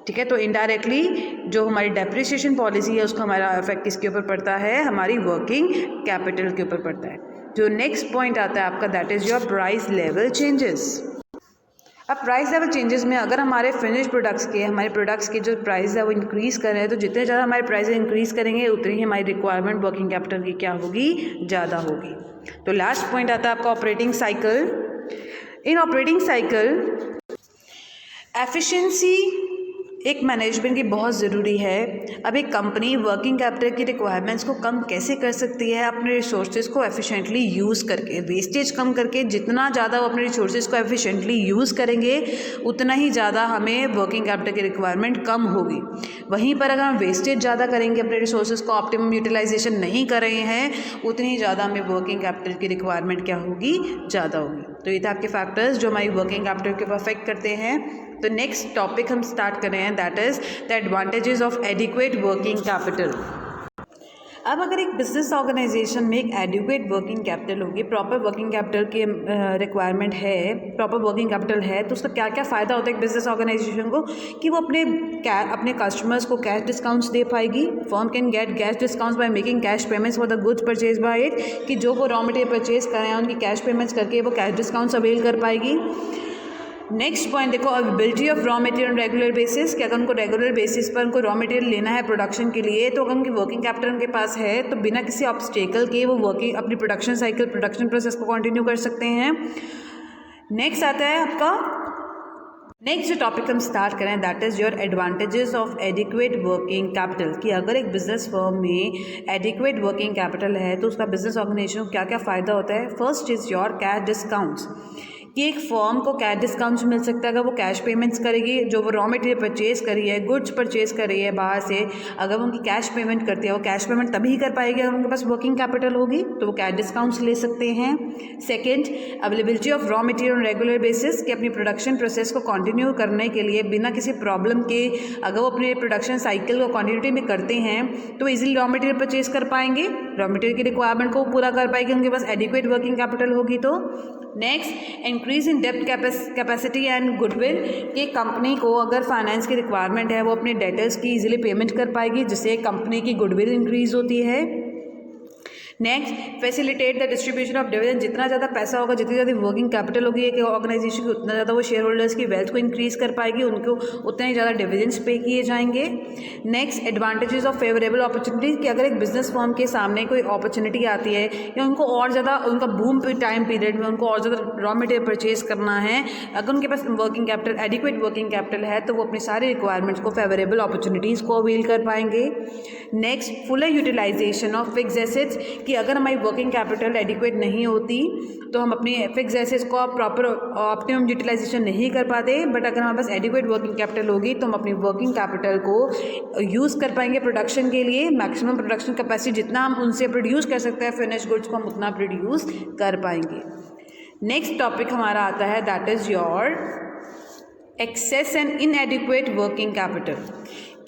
ठीक है। तो इनडायरेक्टली जो हमारी डेप्रिसिएशन पॉलिसी है उसका हमारा इफेक्ट किसके ऊपर पड़ता है, हमारी वर्किंग कैपिटल के ऊपर पड़ता है। जो नेक्स्ट पॉइंट आता है आपका, that is your price level changes. अब प्राइस लेवल चेंजेस में अगर हमारे फिनिश प्रोडक्ट्स के, हमारे प्रोडक्ट्स के जो प्राइस है वो इंक्रीज़ कर रहे हैं, तो जितने ज़्यादा हमारे प्राइस इंक्रीज़ करेंगे उतनी ही हमारी रिक्वायरमेंट वर्किंग कैपिटल की क्या होगी, ज़्यादा होगी। तो लास्ट पॉइंट आता है आपका ऑपरेटिंग साइकिल। इन ऑपरेटिंग साइकिल एफिशिएंसी एक मैनेजमेंट की बहुत ज़रूरी है। अब एक कंपनी वर्किंग कैपिटल की रिक्वायरमेंट्स को कम कैसे कर सकती है, अपने रिसोर्सेज को एफिशिएंटली यूज़ करके, वेस्टेज कम करके। जितना ज़्यादा वो अपने रिसोर्सेज को एफिशिएंटली यूज़ करेंगे उतना ही ज़्यादा हमें वर्किंग कैपिटल की रिक्वायरमेंट कम होगी। वहीं पर अगर हम वेस्टेज ज़्यादा करेंगे, अपने रिसोर्सेज को ऑप्टिमम यूटिलाइजेशन नहीं कर रहे हैं, उतनी ज़्यादा हमें वर्किंग कैपिटल की रिक्वायरमेंट क्या होगी, ज़्यादा होगी। तो ये था आपके फैक्टर्स जो हमारी वर्किंग कैपिटल के ऊपर अफेक्ट करते हैं। तो नेक्स्ट टॉपिक हम स्टार्ट कर रहे हैं, that is the advantages of adequate working capital. अब अगर एक बिजनेस ऑर्गेनाइजेशन में एक एडिक्वेट वर्किंग कैपिटल होगी, प्रॉपर वर्किंग कैपिटल की रिक्वायरमेंट है, प्रॉपर वर्किंग कैपिटल है, तो उसका क्या क्या फ़ायदा होता है एक बिजनेस ऑर्गेनाइजेशन को, कि वो अपने कस्टमर्स को कैश डिस्काउंट्स दे पाएगी। Firm can get cash discounts by making cash payments for the goods purchase by it, कि जो वो रॉ मटेरियल परचेज कर रहे हैं उनकी कैश पेमेंट्स करके वो कैश डिस्काउंट्स अवेल कर पाएगी। नेक्स्ट पॉइंट देखो, availability of raw material on regular basis, कि अगर उनको रेगुलर बेसिस पर उनको रॉ मटेरियल लेना है प्रोडक्शन के लिए, तो अगर उनकी वर्किंग कैपिटल उनके पास है तो बिना किसी ऑब्स्टेकल के वो वर्किंग अपनी प्रोडक्शन साइकिल, प्रोडक्शन प्रोसेस को कंटिन्यू कर सकते हैं। नेक्स्ट आता है आपका, नेक्स्ट जो टॉपिक हम स्टार्ट करें, that is your advantages of adequate working capital, कि अगर एक बिजनेस फर्म में एडिक्वेट वर्किंग कैपिटल है तो उसका बिजनेस ऑर्गेनाइजेशन को क्या क्या फ़ायदा होता है। First is your cash discounts, कि एक फर्म को कैश डिस्काउंट्स मिल सकता है अगर वो कैश पेमेंट्स करेगी, जो वो रॉ मटेरियल परचेज करी है, गुड्स परचेज कर रही है बाहर से, अगर वो उनकी कैश पेमेंट करती है, वो कैश पेमेंट तभी कर पाएगी अगर उनके पास वर्किंग कैपिटल होगी, तो वो कैश डिस्काउंट्स ले सकते हैं। Second, availability of raw material on regular basis, कि अपनी प्रोडक्शन प्रोसेस को कंटिन्यू करने के लिए बिना किसी प्रॉब्लम के, अगर वो अपने प्रोडक्शन साइकिल को कंटिन्यूटी में करते हैं तो ईजिली रॉ मटेरियल परचेज कर पाएंगे, रॉ मटेरियल की रिक्वायरमेंट को पूरा कर पाएंगे, उनके पास एडिक्वेट वर्किंग कैपिटल होगी। तो नेक्स्ट, इंक्रीज इन डेप्ट कैपेसिटी एंड गुडविल, कि कंपनी को अगर फाइनेंस की रिक्वायरमेंट है वो अपने डेटर्स की इजीली पेमेंट कर पाएगी, जिससे कंपनी की गुडविल इंक्रीज होती है। Next, facilitate the distribution of dividend, जितना ज़्यादा पैसा होगा, जितनी ज़्यादा वर्किंग कैपिटल होगी एक ऑर्गेनाइजेशन की, उतना ज़्यादा वो शेयर होल्डर्स की वेल्थ को इंक्रीज कर पाएगी, उनको उतने ही ज़्यादा डिविडेंड्स पे किए जाएंगे। Next, advantages of favourable opportunities, कि अगर एक बिजनेस फर्म के सामने कोई अपॉर्चुनिटी आती है या उनको और ज़्यादा उनका बूम टाइम पीरियड में उनको और ज़्यादा रॉ मटेरियल परचेज करना है, अगर उनके पास working capital, adequate working capital है, तो वो अपनी सारी रिक्वायरमेंट्स को, फेवरेबल अपॉर्चुनिटीज़ को अवेल कर पाएंगे। Next, fuller utilisation of fix assets, कि अगर हमारी वर्किंग कैपिटल एडिक्वेट नहीं होती तो हम अपनी फिक्स एसेट्स को प्रॉपर ऑप्टिमम यूटिलाइजेशन नहीं कर पाते, बट अगर हमारे पास एडिक्वेट वर्किंग कैपिटल होगी तो हम अपनी वर्किंग कैपिटल को यूज़ कर पाएंगे प्रोडक्शन के लिए। मैक्सिमम प्रोडक्शन कैपेसिटी जितना हम उनसे प्रोड्यूस कर सकते हैं फिनिश गुड्स को, हम उतना प्रोड्यूस कर पाएंगे। नेक्स्ट टॉपिक हमारा आता है that is your excess and inadequate working capital,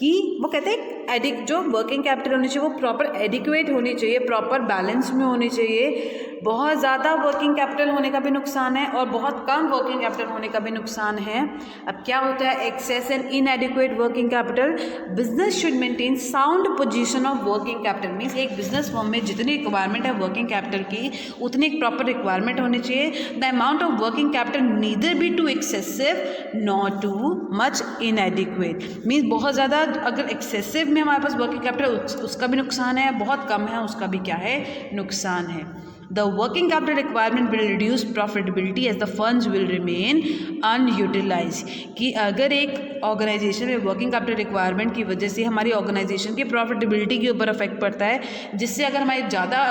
कि वो कहते हैं जो वर्किंग कैपिटल होनी चाहिए वो प्रॉपर एडिक्वेट होनी चाहिए, प्रॉपर बैलेंस में होनी चाहिए। बहुत ज़्यादा वर्किंग कैपिटल होने का भी नुकसान है और बहुत कम वर्किंग कैपिटल होने का भी नुकसान है। अब क्या होता है excess and inadequate working capital? Business should maintain sound position of working capital, means एक बिजनेस फर्म में जितनी रिक्वायरमेंट है वर्किंग कैपिटल की उतनी एक प्रॉपर रिक्वायरमेंट होनी चाहिए। The amount of working capital neither be too excessive not too much inadequate, means बहुत ज़्यादा अगर एक्सेसिव में हमारे पास वर्किंग कैपिटल उसका भी नुकसान है, बहुत कम है उसका भी क्या है नुकसान है। The working capital requirement will reduce profitability as the funds will remain unutilized, कि अगर एक ऑर्गेनाइजेशन में वर्किंग कैपिटल रिक्वायरमेंट की वजह से हमारी ऑर्गेनाइजेशन की प्रॉफिटेबिलिटी के ऊपर अफेक्ट पड़ता है, जिससे अगर हमारी ज़्यादा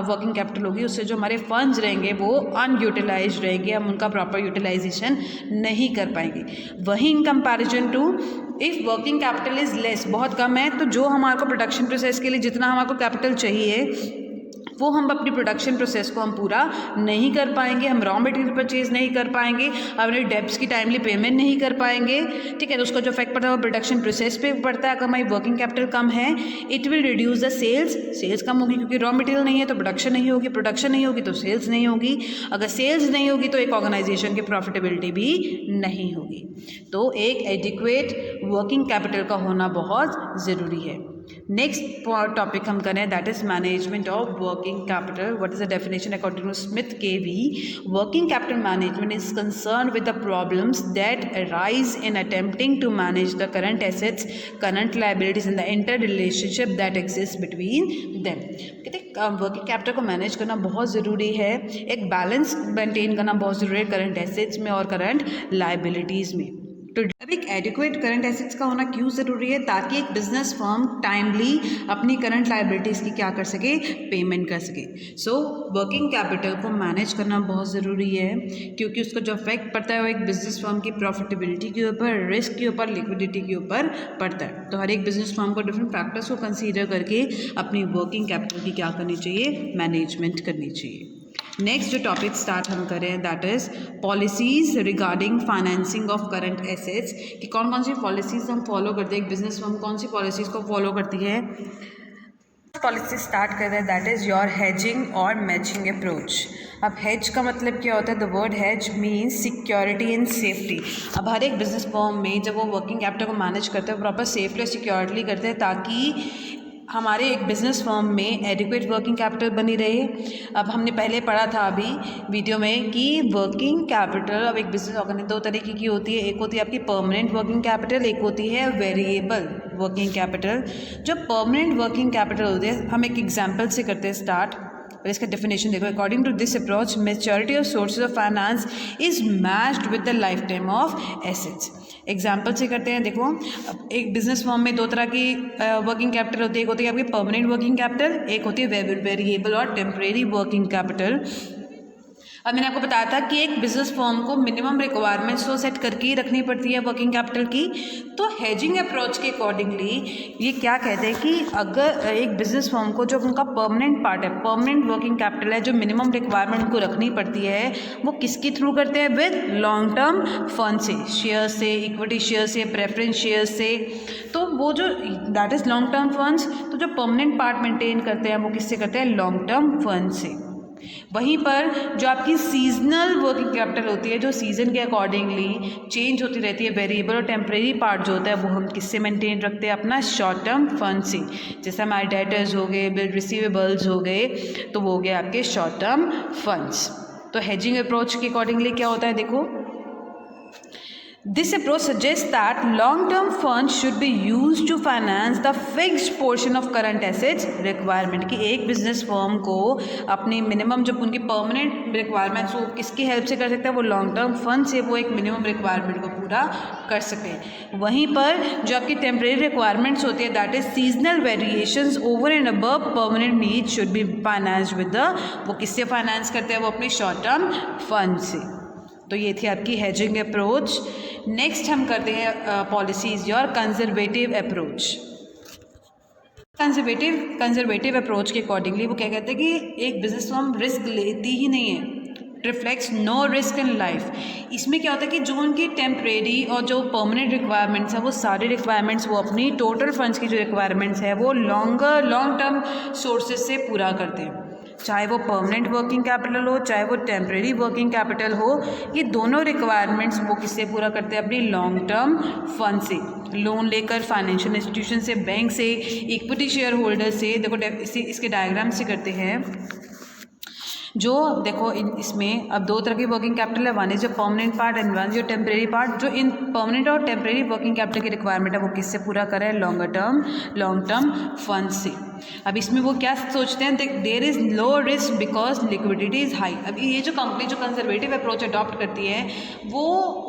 वर्किंग कैपिटल होगी उससे जो हमारे फंड्स रहेंगे वो अनयूटिलाइज रहेंगे, हम उनका प्रॉपर यूटिलाइजेशन नहीं कर पाएंगे। वहीं in comparison to if working capital is less, बहुत कम है, तो जो हमारे को प्रोडक्शन प्रोसेस के लिए जितना हमारे को कैपिटल चाहिए वो हम अपनी प्रोडक्शन प्रोसेस को हम पूरा नहीं कर पाएंगे, हम रॉ मटेरियल परचेज नहीं कर पाएंगे, अपने डेब्ट्स की टाइमली पेमेंट नहीं कर पाएंगे, ठीक है। तो उसका जो इफेक्ट पड़ता है वो प्रोडक्शन प्रोसेस पे पड़ता है। अगर हमारी वर्किंग कैपिटल कम है it will reduce the sales कम होगी, क्योंकि रॉ मटेरियल नहीं है तो प्रोडक्शन नहीं होगी, प्रोडक्शन नहीं होगी तो सेल्स नहीं होगी, अगर सेल्स नहीं होगी तो एक ऑर्गेनाइजेशन की प्रॉफिटेबिलिटी भी नहीं होगी। तो एक एडिक्वेट वर्किंग कैपिटल का होना बहुत ज़रूरी है। नेक्स्ट टॉपिक हम करें that is management of working capital. What is the definition according to Smith K V? Working capital management is concern with the problems that arise in attempting to manage the current assets, current liabilities and the inter relationship that exist between them. कहते हैं working capital को manage करना बहुत ज़रूरी है, एक balance maintain करना बहुत ज़रूरी है करंट एसेट्स में और करंट लायबिलिटीज़ में। तो अब एक एडिक्वेट करंट एसेट्स का होना क्यों ज़रूरी है? ताकि एक बिजनेस फर्म टाइमली अपनी करंट लायबिलिटीज़ की क्या कर सके, पेमेंट कर सके। सो वर्किंग कैपिटल को मैनेज करना बहुत ज़रूरी है, क्योंकि उसका जो इफेक्ट पड़ता है वो एक बिजनेस फर्म की प्रॉफिटेबिलिटी के ऊपर, रिस्क के ऊपर, लिक्विडिटी के ऊपर पड़ता है। तो हर एक बिजनेस फर्म को डिफरेंट फैक्टर्स को कंसीडर करके अपनी वर्किंग कैपिटल की क्या करनी चाहिए, मैनेजमेंट करनी चाहिए। नेक्स्ट जो टॉपिक स्टार्ट हम करें that is policies regarding financing of current assets, कि कौन कौन सी पॉलिसीज़ हम फॉलो करते हैं, एक बिजनेस फर्म कौन सी पॉलिसीज़ को फॉलो करती है। पॉलिसी स्टार्ट कर रहे हैं दैट इज़ योर हेजिंग और मैचिंग अप्रोच। अब हेज का मतलब क्या होता है? The word hedge means security and safety. अब हर एक बिजनेस फर्म में जब वो वर्किंग कैपिटल को मैनेज करते हैं प्रॉपर सेफली और सिक्योरिटी करते हैं, ताकि हमारे एक बिज़नेस फर्म में एडिक्वेट वर्किंग कैपिटल बनी रहे। अब हमने पहले पढ़ा था अभी वीडियो में कि वर्किंग कैपिटल अब एक बिजनेस ऑर्गेनाइजेशन दो तरीके की होती है, एक होती है आपकी परमानेंट वर्किंग कैपिटल, एक होती है वेरिएबल वर्किंग कैपिटल। जो परमानेंट वर्किंग कैपिटल होती है, हम एक एग्जाम्पल से करते हैं स्टार्ट और इसका डेफिनेशन देखो। According to this approach maturity of sources of finance is matched with the life time of assets. Example से करते हैं, देखो एक बिजनेस फर्म में दो तरह की वर्किंग कैपिटल होती है, एक होती है आपकी परमानेंट वर्किंग कैपिटल, एक होती है वेरिएबल और टेम्परेरी वर्किंग कैपिटल। अब मैंने आपको बताया था कि एक बिजनेस फर्म को मिनिमम रिक्वायरमेंट्स तो सेट करके ही रखनी पड़ती है वर्किंग कैपिटल की। तो हेजिंग अप्रोच के अकॉर्डिंगली ये क्या कहते हैं कि अगर एक बिजनेस फर्म को जो उनका परमानेंट पार्ट है, परमानेंट वर्किंग कैपिटल है, जो मिनिमम रिक्वायरमेंट उनको रखनी पड़ती है, वो किसके थ्रू करते हैं? विद लॉन्ग टर्म फंड से, शेयर से, इक्विटी शेयर से, प्रेफरेंस शेयर से। तो वो जो that is long term funds, तो जो परमानेंट पार्ट मेंटेन करते हैं वो किससे करते हैं? लॉन्ग टर्म फंड से। वहीं पर जो आपकी सीजनल वर्किंग कैपिटल होती है, जो सीज़न के अकॉर्डिंगली चेंज होती रहती है, वेरिएबल और टेम्परेरी पार्ट जो होता है वो हम किससे मेंटेन रखते हैं? अपना शॉर्ट टर्म फंड से। जैसे हमारे डेटर्स हो गए, बिल रिसीवेबल्स हो गए, तो वो हो गए आपके शॉर्ट टर्म फंड्स। तो हेजिंग अप्रोच के अकॉर्डिंगली क्या होता है, देखो This approach suggests that long-term funds should be used to finance the fixed portion of current assets requirement, कि एक बिजनेस फर्म को अपनी मिनिमम जब उनकी परमानेंट रिक्वायरमेंट्स वो किसकी हेल्प से कर सकता है? वो लॉन्ग टर्म फंड से वो एक मिनिमम रिक्वायरमेंट को पूरा कर सकें। वहीं पर जो आपकी टेम्परेरी रिक्वायरमेंट्स होती है that is seasonal variations over and above permanent needs should be financed with the, वो किससे फाइनेंस करते हैं, वो अपनी शॉर्ट टर्म फंड से। तो ये थी आपकी हेजिंग अप्रोच। नेक्स्ट हम करते हैं policies your conservative approach. Conservative approach के अकॉर्डिंगली वो क्या कहते हैं कि एक बिजनेस फर्म रिस्क लेती ही नहीं है, reflects no risk in life. इसमें क्या होता है कि जो उनकी टेम्परेरी और जो परमानेंट रिक्वायरमेंट्स है वो सारी रिक्वायरमेंट्स वो अपनी टोटल फंड्स की जो रिक्वायरमेंट्स है वो लॉन्ग टर्म सोर्सेज से पूरा करते हैं, चाहे वो परमानेंट वर्किंग कैपिटल हो चाहे वो टेम्परेरी वर्किंग कैपिटल हो। ये दोनों रिक्वायरमेंट्स वो किससे पूरा करते हैं, अपनी लॉन्ग टर्म फंड से, लोन लेकर फाइनेंशियल इंस्टीट्यूशन से, बैंक से, इक्विटी शेयर होल्डर से। देखो इसके डायग्राम से करते हैं जो देखो इसमें अब दो तरह की वर्किंग कैपिटल है, वन इज जो परमानेंट पार्ट एंड वन जो टेम्परेरी पार्ट। जो इन परमानेंट और टेम्परेरी वर्किंग कैपिटल की रिक्वायरमेंट है वो किससे पूरा करें, लॉन्ग टर्म फंड से। अब इसमें वो क्या सोचते हैं, there is low risk because liquidity is high. अब ये जो कंपनी जो कंजर्वेटिव अप्रोच अडॉप्ट करती है वो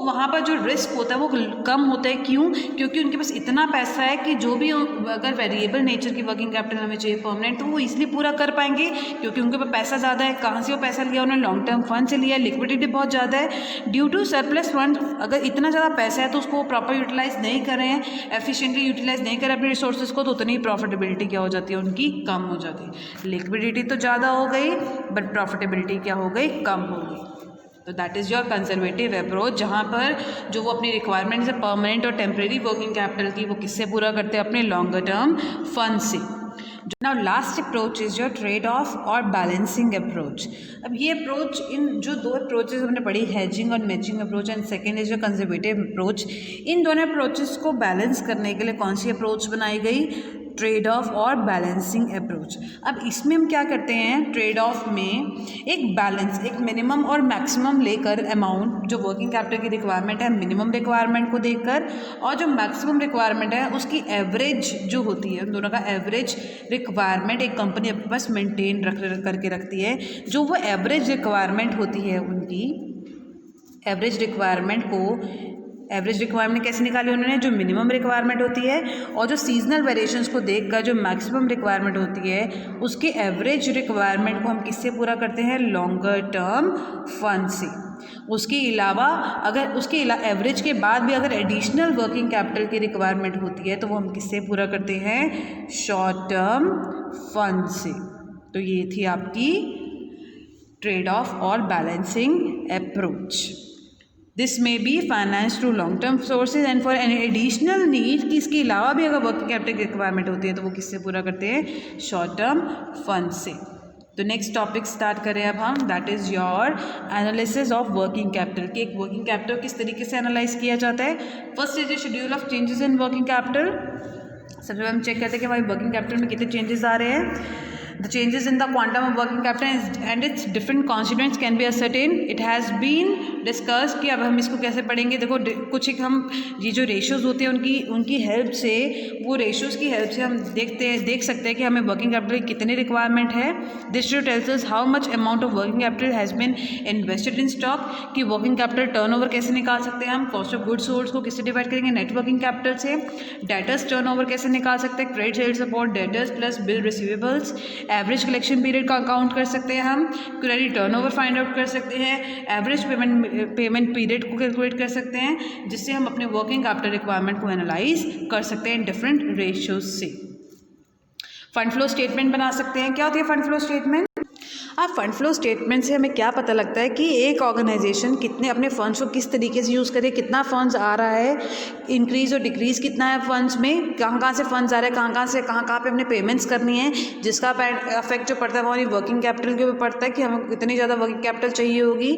वहाँ पर जो रिस्क होता है वो कम होता है। क्यों? क्योंकि उनके पास इतना पैसा है कि जो भी अगर वेरिएबल नेचर की वर्किंग कैपिटल हमें चाहिए परमानेंट तो वो इसलिए पूरा कर पाएंगे क्योंकि उनके पास पैसा ज़्यादा है। कहाँ से वो पैसा लिया, उन्होंने लॉन्ग टर्म फंड से लिया, लिक्विडिटी बहुत ज़्यादा है। ड्यू टू सरप्लस फंड, अगर इतना ज़्यादा पैसा है तो उसको प्रॉपर यूटिलाइज नहीं कर रहे हैं, एफिशिएंटली यूटिलाइज नहीं कर रहे अपने रिसोर्सेज को, तो उतनी प्रॉफिटेबिलिटी क्या हो जाती है उनकी, कम हो जाती है। लिक्विडिटी तो ज़्यादा हो गई बट प्रॉफिटेबिलिटी क्या हो गई, कम हो गई। तो that is your conservative approach, जहाँ पर जो वो अपनी रिक्वायरमेंट्स है परमानेंट और टेम्परेरी वर्किंग कैपिटल की वो किससे पूरा करते हैं, अपने लॉन्गर टर्म फंड से। Now last approach is your trade off और बैलेंसिंग अप्रोच। अब ये अप्रोच, इन जो दो अप्रोचेस हमने पढ़ी, हेजिंग और matching approach and second is your conservative approach, इन दोनों अप्रोचेस को बैलेंस करने के लिए कौन सी अप्रोच बनाई गई, ट्रेड ऑफ और बैलेंसिंग अप्रोच। अब इसमें हम क्या करते हैं, ट्रेड ऑफ में एक बैलेंस, एक मिनिमम और मैक्सिमम लेकर अमाउंट, जो वर्किंग कैपिटल की रिक्वायरमेंट है मिनिमम रिक्वायरमेंट को देखकर और जो मैक्सिमम रिक्वायरमेंट है उसकी एवरेज जो होती है, उन दोनों का एवरेज रिक्वायरमेंट एक कंपनी अपने पास मेंटेन करके रखती है। जो वो एवरेज रिक्वायरमेंट होती है उनकी एवरेज रिक्वायरमेंट कैसे निकाली उन्होंने, जो मिनिमम रिक्वायरमेंट होती है और जो सीजनल वेरिएशंस को देखकर जो मैक्सिमम रिक्वायरमेंट होती है उसके एवरेज रिक्वायरमेंट को हम किससे पूरा करते हैं, लॉन्गर टर्म फंड से। उसके अलावा अगर उसके एवरेज के बाद भी अगर एडिशनल वर्किंग कैपिटल की रिक्वायरमेंट होती है तो वो हम किससे पूरा करते हैं, शॉर्ट टर्म फंड से। तो ये थी आपकी ट्रेड ऑफ और बैलेंसिंग अप्रोच। दिस में be finance through long term sources and for an additional need, कि इसके अलावा भी अगर वर्किंग कैपिटल की रिक्वायरमेंट होती है तो वो किससे पूरा करते हैं, शॉर्ट टर्म फंड से। तो नेक्स्ट टॉपिक स्टार्ट करें अब हम, that is your analysis of working capital, कि एक वर्किंग कैपिटल किस तरीके से एनालाइज किया जाता है। First is the schedule of changes in working capital. सबसे पहले हम चेक करते हैं कि हमारी वर्किंग कैपिटल में कितने चेंजेस आ रहे हैं। The changes in the quantum of working capital and its different constituents can be ascertained. It has been discussed कि अब हम इसको कैसे पढ़ेंगे। देखो कुछ एक हम ये जो रेशियोज़ होते हैं उनकी हेल्प से, वो रेशियोज़ की हेल्प से हम देख सकते हैं कि हमें वर्किंग कैपिटल की कितनी रिक्वायरमेंट है। This show tells us how much amount of working capital has been invested in stock, कि वर्किंग कैपिटल टर्नओवर कैसे निकाल सकते हैं हम, कॉस्ट ऑफ गुड्स सोल्ड को किससे डिवाइड करेंगे, नेट वर्किंग कैपिटल से। डेटर्स टर्नओवर कैसे निकाल सकते हैं, credit sales about debtors plus bill receivables. Average collection period का काउंट कर सकते हैं हम, क्रेडिट टर्नओवर फाइंड आउट कर सकते हैं, एवरेज पेमेंट पीरियड को कैलकुलेट कर सकते हैं, जिससे हम अपने वर्किंग कैपिटल रिक्वायरमेंट को एनालाइज कर सकते हैं डिफरेंट रेशियोज से। फंड फ्लो स्टेटमेंट बना सकते हैं। क्या होती है फंड फ्लो स्टेटमेंट? अब फंड फ्लो स्टेटमेंट से हमें क्या पता लगता है कि एक ऑर्गेनाइजेशन कितने अपने फंड्स को किस तरीके से यूज़ करे, कितना फंड्स आ रहा है, इंक्रीज़ और डिक्रीज़ कितना है फंड्स में, कहाँ से फंड्स आ रहे हैं, कहाँ पे हमने पेमेंट्स करनी है, जिसका अफेक्ट जो पड़ता है वो हमारी वर्किंग कैपिटल के ऊपर पड़ता है कि हमें कितनी ज़्यादा वर्किंग कैपिटल चाहिए होगी।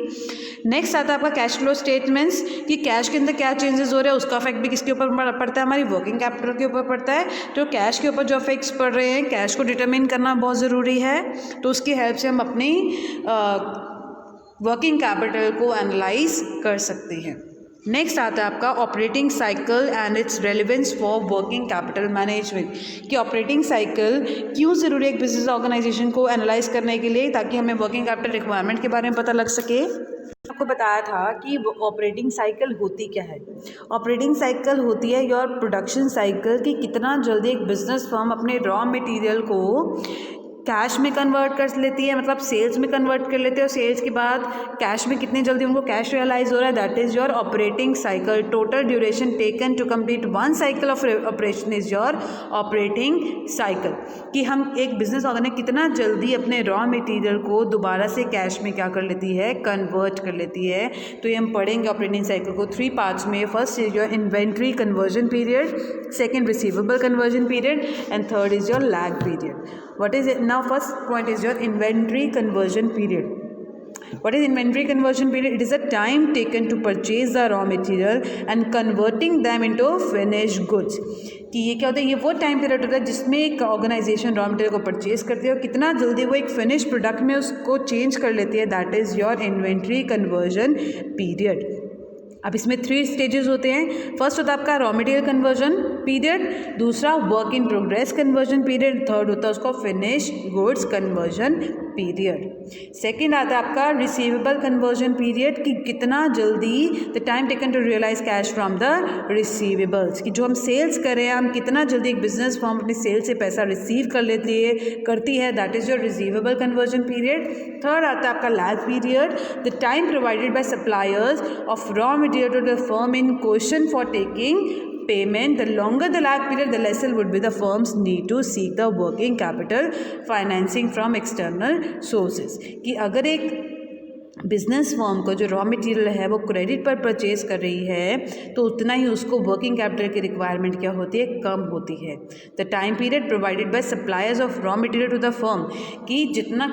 नेक्स्ट आता है आपका कैश फ्लो स्टेटमेंट्स, कि कैश के अंदर क्या चेंजेस हो रहे हैं, उसका अफेक्ट भी किसके ऊपर पड़ता है, हमारी वर्किंग कैपिटल के ऊपर पड़ता है। तो कैश के ऊपर जो अफेक्ट्स पड़ रहे हैं, कैश को डिटरमिन करना बहुत ज़रूरी है, तो उसकी हेल्प से हम अपनी वर्किंग कैपिटल को एनालाइज कर सकते हैं। नेक्स्ट आता है आपका operating cycle and its relevance for working capital management, कि ऑपरेटिंग साइकिल क्यों ज़रूरी है एक बिजनेस ऑर्गेनाइजेशन को एनालाइज करने के लिए, ताकि हमें वर्किंग कैपिटल रिक्वायरमेंट के बारे में पता लग सके। आपको बताया था कि ऑपरेटिंग साइकिल होती क्या है। ऑपरेटिंग साइकिल होती है योर प्रोडक्शन साइकिल, कि कितना जल्दी एक बिजनेस फर्म अपने रॉ मटेरियल को कैश में कन्वर्ट कर लेती है, मतलब सेल्स में कन्वर्ट कर लेते हैं, और सेल्स के बाद कैश में कितनी जल्दी उनको कैश रियलाइज हो रहा है, that is your operating cycle. Total duration taken to complete one cycle of operation is your operating cycle. कि हम एक बिजनेस ऑर्गेनाइज कितना जल्दी अपने रॉ मटेरियल को दोबारा से कैश में क्या कर लेती है, कन्वर्ट कर लेती है। तो ये हम पढ़ेंगे ऑपरेटिंग साइकिल को 3 पार्ट्स में। First is your inventory conversion period, second receivable conversion period, and third is your lag period. What is it? Now first point is your inventory conversion period. What is inventory conversion period? It is a time taken to purchase the raw material and converting them into finished goods. कि ये क्या होता है, ये वो time period होता है जिसमें एक ऑर्गेनाइजेशन रॉ मटेरियल को परचेज करती है और कितना जल्दी वो एक फिनिश प्रोडक्ट में उसको चेंज कर लेती है, that is your inventory conversion period. अब इसमें 3 स्टेजेस होते हैं। फर्स्ट होता है आपका रॉ मटेरियल कन्वर्जन पीरियड, दूसरा work in progress conversion period, third होता है उसको finish goods conversion period. Second आता है आपका रिसीवेबल कन्वर्जन पीरियड, कि कितना जल्दी the time taken to realise cash from the receivables, कि जो हम सेल्स कर रहे हैं हम कितना जल्दी एक बिजनेस फर्म अपनी सेल से पैसा रिसीव करती है, that is your receivable conversion period. Third आता है आपका lag period, the time provided by suppliers of raw material to the firm in question for taking payment. The longer the lag period, the lesser would be the firm's need to seek the working capital financing from external sources. कि अगर एक business firm को जो raw material है वो credit पर purchase कर रही है तो उतना ही उसको वर्किंग कैपिटल की रिक्वायरमेंट क्या होती है, कम होती है। The time period provided by suppliers of raw material to the firm, कि जितना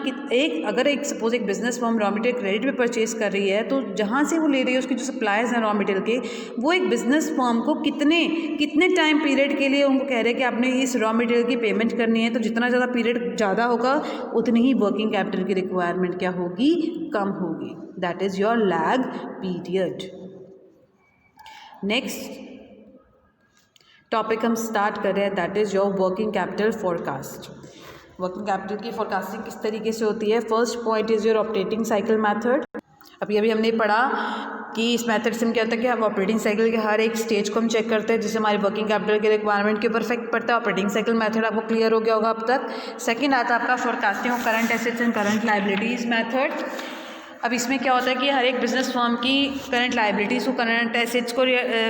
अगर एक सपोज एक business firm raw material credit पे परचेज कर रही है तो जहाँ से वो ले रही है उसके जो सप्लायर्स हैं रॉ मटेरियल के, वो एक बिजनेस फर्म को कितने टाइम पीरियड के लिए उनको कह रहे हैं कि आपने इस रॉ मटेरियल की पेमेंट करनी है। तो जितना ज़्यादा पीरियड ज़्यादा होगा उतनी ही वर्किंग कैपिटल की रिक्वायरमेंट क्या होगी, कम होगी। That is your lag period. Next topic हम स्टार्ट कर रहे हैं, that is your working capital forecast. Working capital की फोरकास्टिंग किस तरीके से होती है। First point is your operating cycle method. अभी हमने पढ़ा कि इस मेथड से हम क्या होता है कि हम ऑपरेटिंग साइकिल के हर एक स्टेज को हम चेक करते हैं जिससे हमारी वर्किंग कैपिटल के रिक्वायरमेंट के ऊपर इफेक्ट पड़ता है। ऑपरेटिंग साइकिल मेथड आपको क्लियर हो गया होगा अब तक। सेकंड आता है आपका forecasting of current assets and current liabilities method. अब इसमें क्या होता है कि हर एक बिजनेस फर्म की करंट लायबिलिटीज़ को करंट एसेट्स को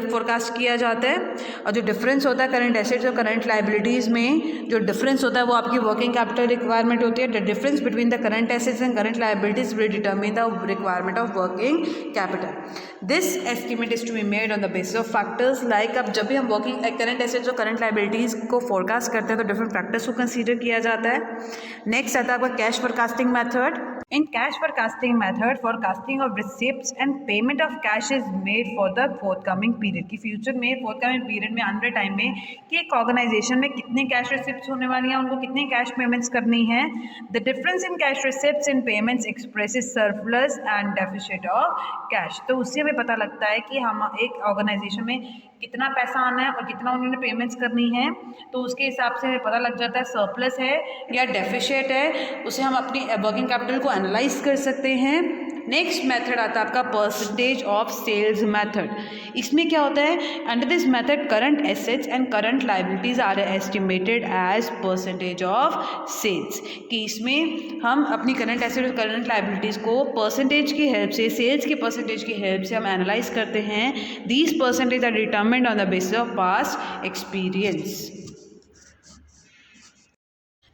फोरकास्ट किया जाता है, और जो डिफरेंस होता है करंट एसेट्स और करंट लायबिलिटीज़ में, जो डिफरेंस होता है वो आपकी वर्किंग कैपिटल रिक्वायरमेंट होती है। The difference between the current assets and current liabilities will determine the requirement of working capital. This estimate is to be made on the basis of factors like, अब जब भी हम working current assets और current liabilities को forecast करते हैं तो different factors को कंसीडर किया जाता है। नेक्स्ट आता है आपका cash forecasting method. In cash forecasting method, forecasting of receipts and payment of cash is made for the forthcoming period, कि फ्यूचर में forthcoming period में आने वाले टाइम में कि एक ऑर्गेनाइजेशन में कितने कैश रिसिप्ट्स होने वाली हैं, उनको कितनी कैश पेमेंट्स करनी है। The difference in cash receipts and payments expresses surplus and deficit of cash. तो उससे हमें पता लगता है कि हम एक ऑर्गेनाइजेशन में कितना पैसा आना है और कितना उन्होंने पेमेंट्स करनी है, तो उसके हिसाब से हमें पता लग जाता है सरप्लस है या डेफिशिएट है, उसे हम अपनी वर्किंग कैपिटल को एनालाइज कर सकते हैं। नेक्स्ट मेथड आता है आपका परसेंटेज ऑफ सेल्स मेथड। इसमें क्या होता है, under this method current assets and current liabilities are estimated as percentage of sales, कि इसमें हम अपनी करंट एसेट और करंट लायबिलिटीज़ को परसेंटेज की हेल्प से, सेल्स के परसेंटेज की हेल्प से हम एनालाइज करते हैं। These percentage are determined on the basis of past experience.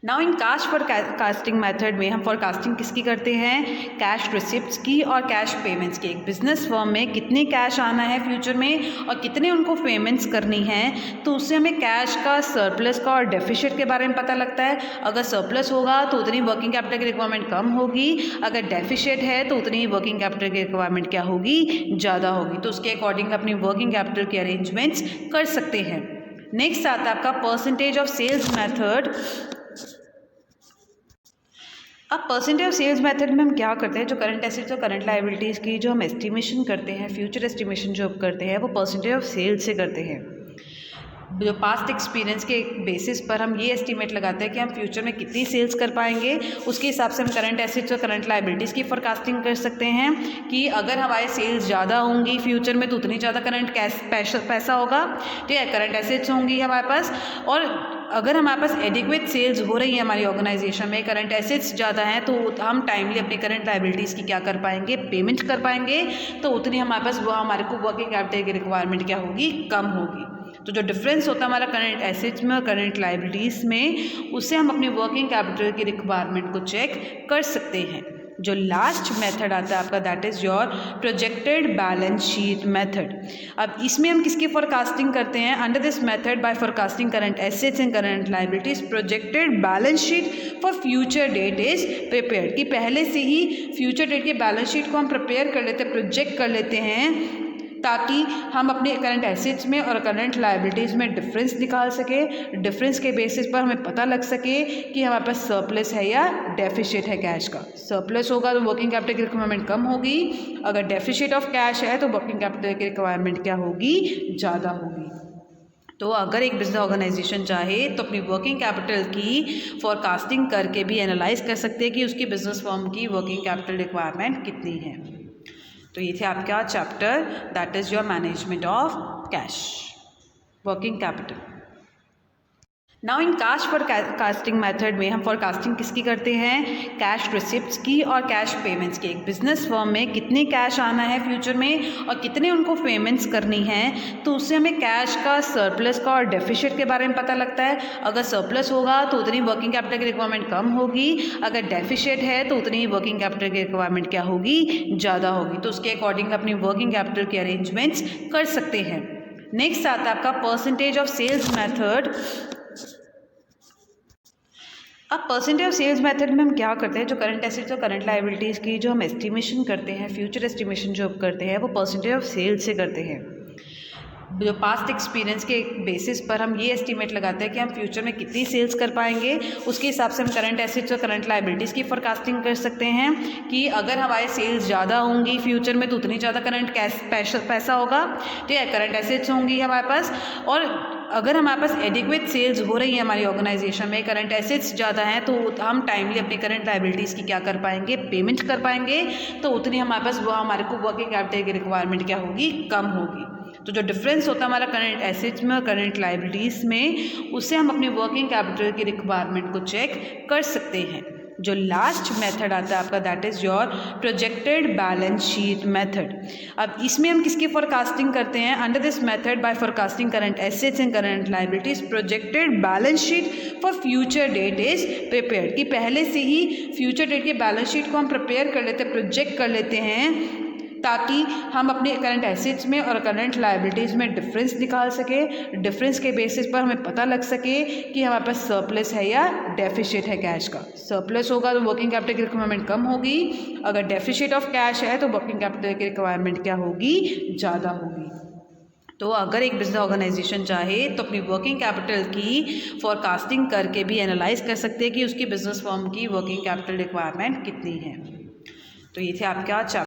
Now in cash forecasting method में हम फोरकास्टिंग किसकी करते हैं, कैश रिसिप्ट्स की और कैश पेमेंट्स की। एक बिजनेस फर्म में कितने कैश आना है फ्यूचर में और कितने उनको पेमेंट्स करनी है, तो उससे हमें कैश का, सरप्लस का और डेफिसिट के बारे में पता लगता है। अगर सरप्लस होगा तो उतनी वर्किंग कैपिटल की रिक्वायरमेंट कम होगी, अगर डेफिसिट है तो उतनी वर्किंग कैपिटल की रिक्वायरमेंट क्या होगी, ज़्यादा होगी। तो उसके अकॉर्डिंग अपनी वर्किंग कैपिटल के अरेंजमेंट्स कर सकते हैं। नेक्स्ट आता है आपका परसेंटेज ऑफ सेल्स मेथड। अब परसेंटेज ऑफ सेल्स मेथड में हम क्या करते हैं, जो करंट एसेट्स और करंट लायबिलिटीज़ की जो हम एस्टिमेशन करते हैं, फ्यूचर एस्टिमेशन जो करते हैं वो परसेंटेज ऑफ सेल्स से करते हैं। जो पास्ट एक्सपीरियंस के बेसिस पर हम ये एस्टीमेट लगाते हैं कि हम फ्यूचर में कितनी सेल्स कर पाएंगे, उसके हिसाब से हम करंट एसेट्स और करंट लायबिलिटीज़ की फोरकास्टिंग कर सकते हैं कि अगर हमारे सेल्स ज़्यादा होंगी फ्यूचर में तो उतनी ज़्यादा करंट पैसा होगा, ठीक है, करंट एसेट्स होंगी हमारे पास। और अगर हमारे पास एडिक्वेट सेल्स हो रही है हमारी ऑर्गेनाइजेशन में, करंट एसेट्स ज़्यादा हैं, तो हम टाइमली अपनी करंट लायबिलिटीज़ की क्या कर पाएंगे, पेमेंट कर पाएंगे, तो उतनी हमारे पास वो हमारे को वर्किंग कैपिटल की रिक्वायरमेंट क्या होगी, कम होगी। तो जो डिफरेंस होता है हमारा करंट एसेट्स में और करंट लायबिलिटीज़ में, उससे हम अपनी वर्किंग कैपिटल की रिक्वायरमेंट को चेक कर सकते हैं। जो लास्ट मेथड आता है आपका, that is your projected balance sheet method. अब इसमें हम किसकी फोरकास्टिंग करते हैं? Under this method by forecasting current assets and current liabilities, projected balance sheet for future date is prepared. कि पहले से ही फ्यूचर डेट की बैलेंस शीट को हम प्रिपेयर कर लेते हैं, प्रोजेक्ट कर लेते हैं, ताकि हम अपने करंट एसेट्स में और करंट लायबिलिटीज़ में डिफरेंस निकाल सके। डिफरेंस के बेसिस पर हमें पता लग सके कि हमारे पास सरप्लस है या डेफिसिट है कैश का। सरप्लस होगा तो वर्किंग कैपिटल की रिक्वायरमेंट कम होगी, अगर डेफिसिट ऑफ कैश है तो वर्किंग कैपिटल की रिक्वायरमेंट क्या होगी, ज़्यादा होगी। तो अगर एक बिजनेस ऑर्गेनाइजेशन चाहे तो अपनी वर्किंग कैपिटल की फोरकास्टिंग करके भी एनालाइज कर सकते हैं कि उसकी बिजनेस फर्म की वर्किंग कैपिटल रिक्वायरमेंट कितनी है। तो ये थे आपका chapter, that is your management of cash, working capital. Now in cash forecasting method में हम फोरकास्टिंग किसकी करते हैं, कैश रिसिप्ट्स की और कैश पेमेंट्स की। एक बिजनेस फर्म में कितने कैश आना है फ्यूचर में और कितने उनको पेमेंट्स करनी है, तो उससे हमें कैश का, सरप्लस का और डेफिसिट के बारे में पता लगता है। अगर सरप्लस होगा तो उतनी वर्किंग कैपिटल की रिक्वायरमेंट कम होगी, अगर डेफिसिट है तो उतनी वर्किंग कैपिटल की रिक्वायरमेंट क्या होगी, ज़्यादा होगी। तो उसके अकॉर्डिंग अपनी वर्किंग कैपिटल के अरेंजमेंट्स कर सकते हैं। नेक्स्ट आता है आपका परसेंटेज ऑफ सेल्स मेथड। अब परसेंटेज ऑफ सेल्स मेथड में हम क्या करते हैं, जो करंट एसेट्स और करंट लायबिलिटीज़ की जो हम एस्टिमेशन करते हैं, फ्यूचर एस्टिमेशन जो करते हैं, वो परसेंटेज ऑफ सेल्स से करते हैं। जो पास्ट एक्सपीरियंस के बेसिस पर हम ये एस्टीमेट लगाते हैं कि हम फ्यूचर में कितनी सेल्स कर पाएंगे, उसके हिसाब से हम करंट एसेट्स और करंट लायबिलिटीज़ की फोरकास्टिंग कर सकते हैं कि अगर हमारे सेल्स ज़्यादा होंगी फ्यूचर में तो उतनी ज़्यादा करंट पैसा होगा, ठीक है, करंट एसेट्स होंगी हमारे पास। और अगर हमारे पास एडिक्वेट सेल्स हो रही है हमारी ऑर्गेनाइजेशन में, करंट एसेट्स ज़्यादा हैं, तो हम टाइमली अपनी करंट लायबिलिटीज़ की क्या कर पाएंगे, पेमेंट कर पाएंगे, तो उतनी हमारे पास वो हमारे को वर्किंग कैपिटल की रिक्वायरमेंट क्या होगी, कम होगी। तो जो डिफरेंस होता है हमारा करंट एसेट्स में और करंट लायबिलिटीज़ में, उससे हम अपनी वर्किंग कैपिटल की रिक्वायरमेंट को चेक कर सकते हैं। जो लास्ट मेथड आता है आपका, that is your projected balance sheet method. अब इसमें हम किसकी फोरकास्टिंग करते हैं? Under this method by forecasting current assets and current liabilities, projected balance sheet for future date is prepared. कि पहले से ही फ्यूचर डेट की बैलेंस शीट को हम प्रिपेयर कर लेते हैं, प्रोजेक्ट कर लेते हैं, ताकि हम अपने करंट एसेट्स में और करंट लायबिलिटीज़ में डिफरेंस निकाल सके। डिफरेंस के बेसिस पर हमें पता लग सके कि हमारे पास सरप्लस है या डेफिसिट है कैश का। सरप्लस होगा तो वर्किंग कैपिटल की रिक्वायरमेंट कम होगी, अगर डेफिसिट ऑफ कैश है तो वर्किंग कैपिटल की रिक्वायरमेंट क्या होगी, ज़्यादा होगी। तो अगर एक बिजनेस ऑर्गेनाइजेशन चाहे तो अपनी वर्किंग कैपिटल की फोरकास्टिंग करके भी एनालाइज कर सकते हैं कि उसकी बिजनेस फर्म की वर्किंग कैपिटल रिक्वायरमेंट कितनी है। तो ये थे आपका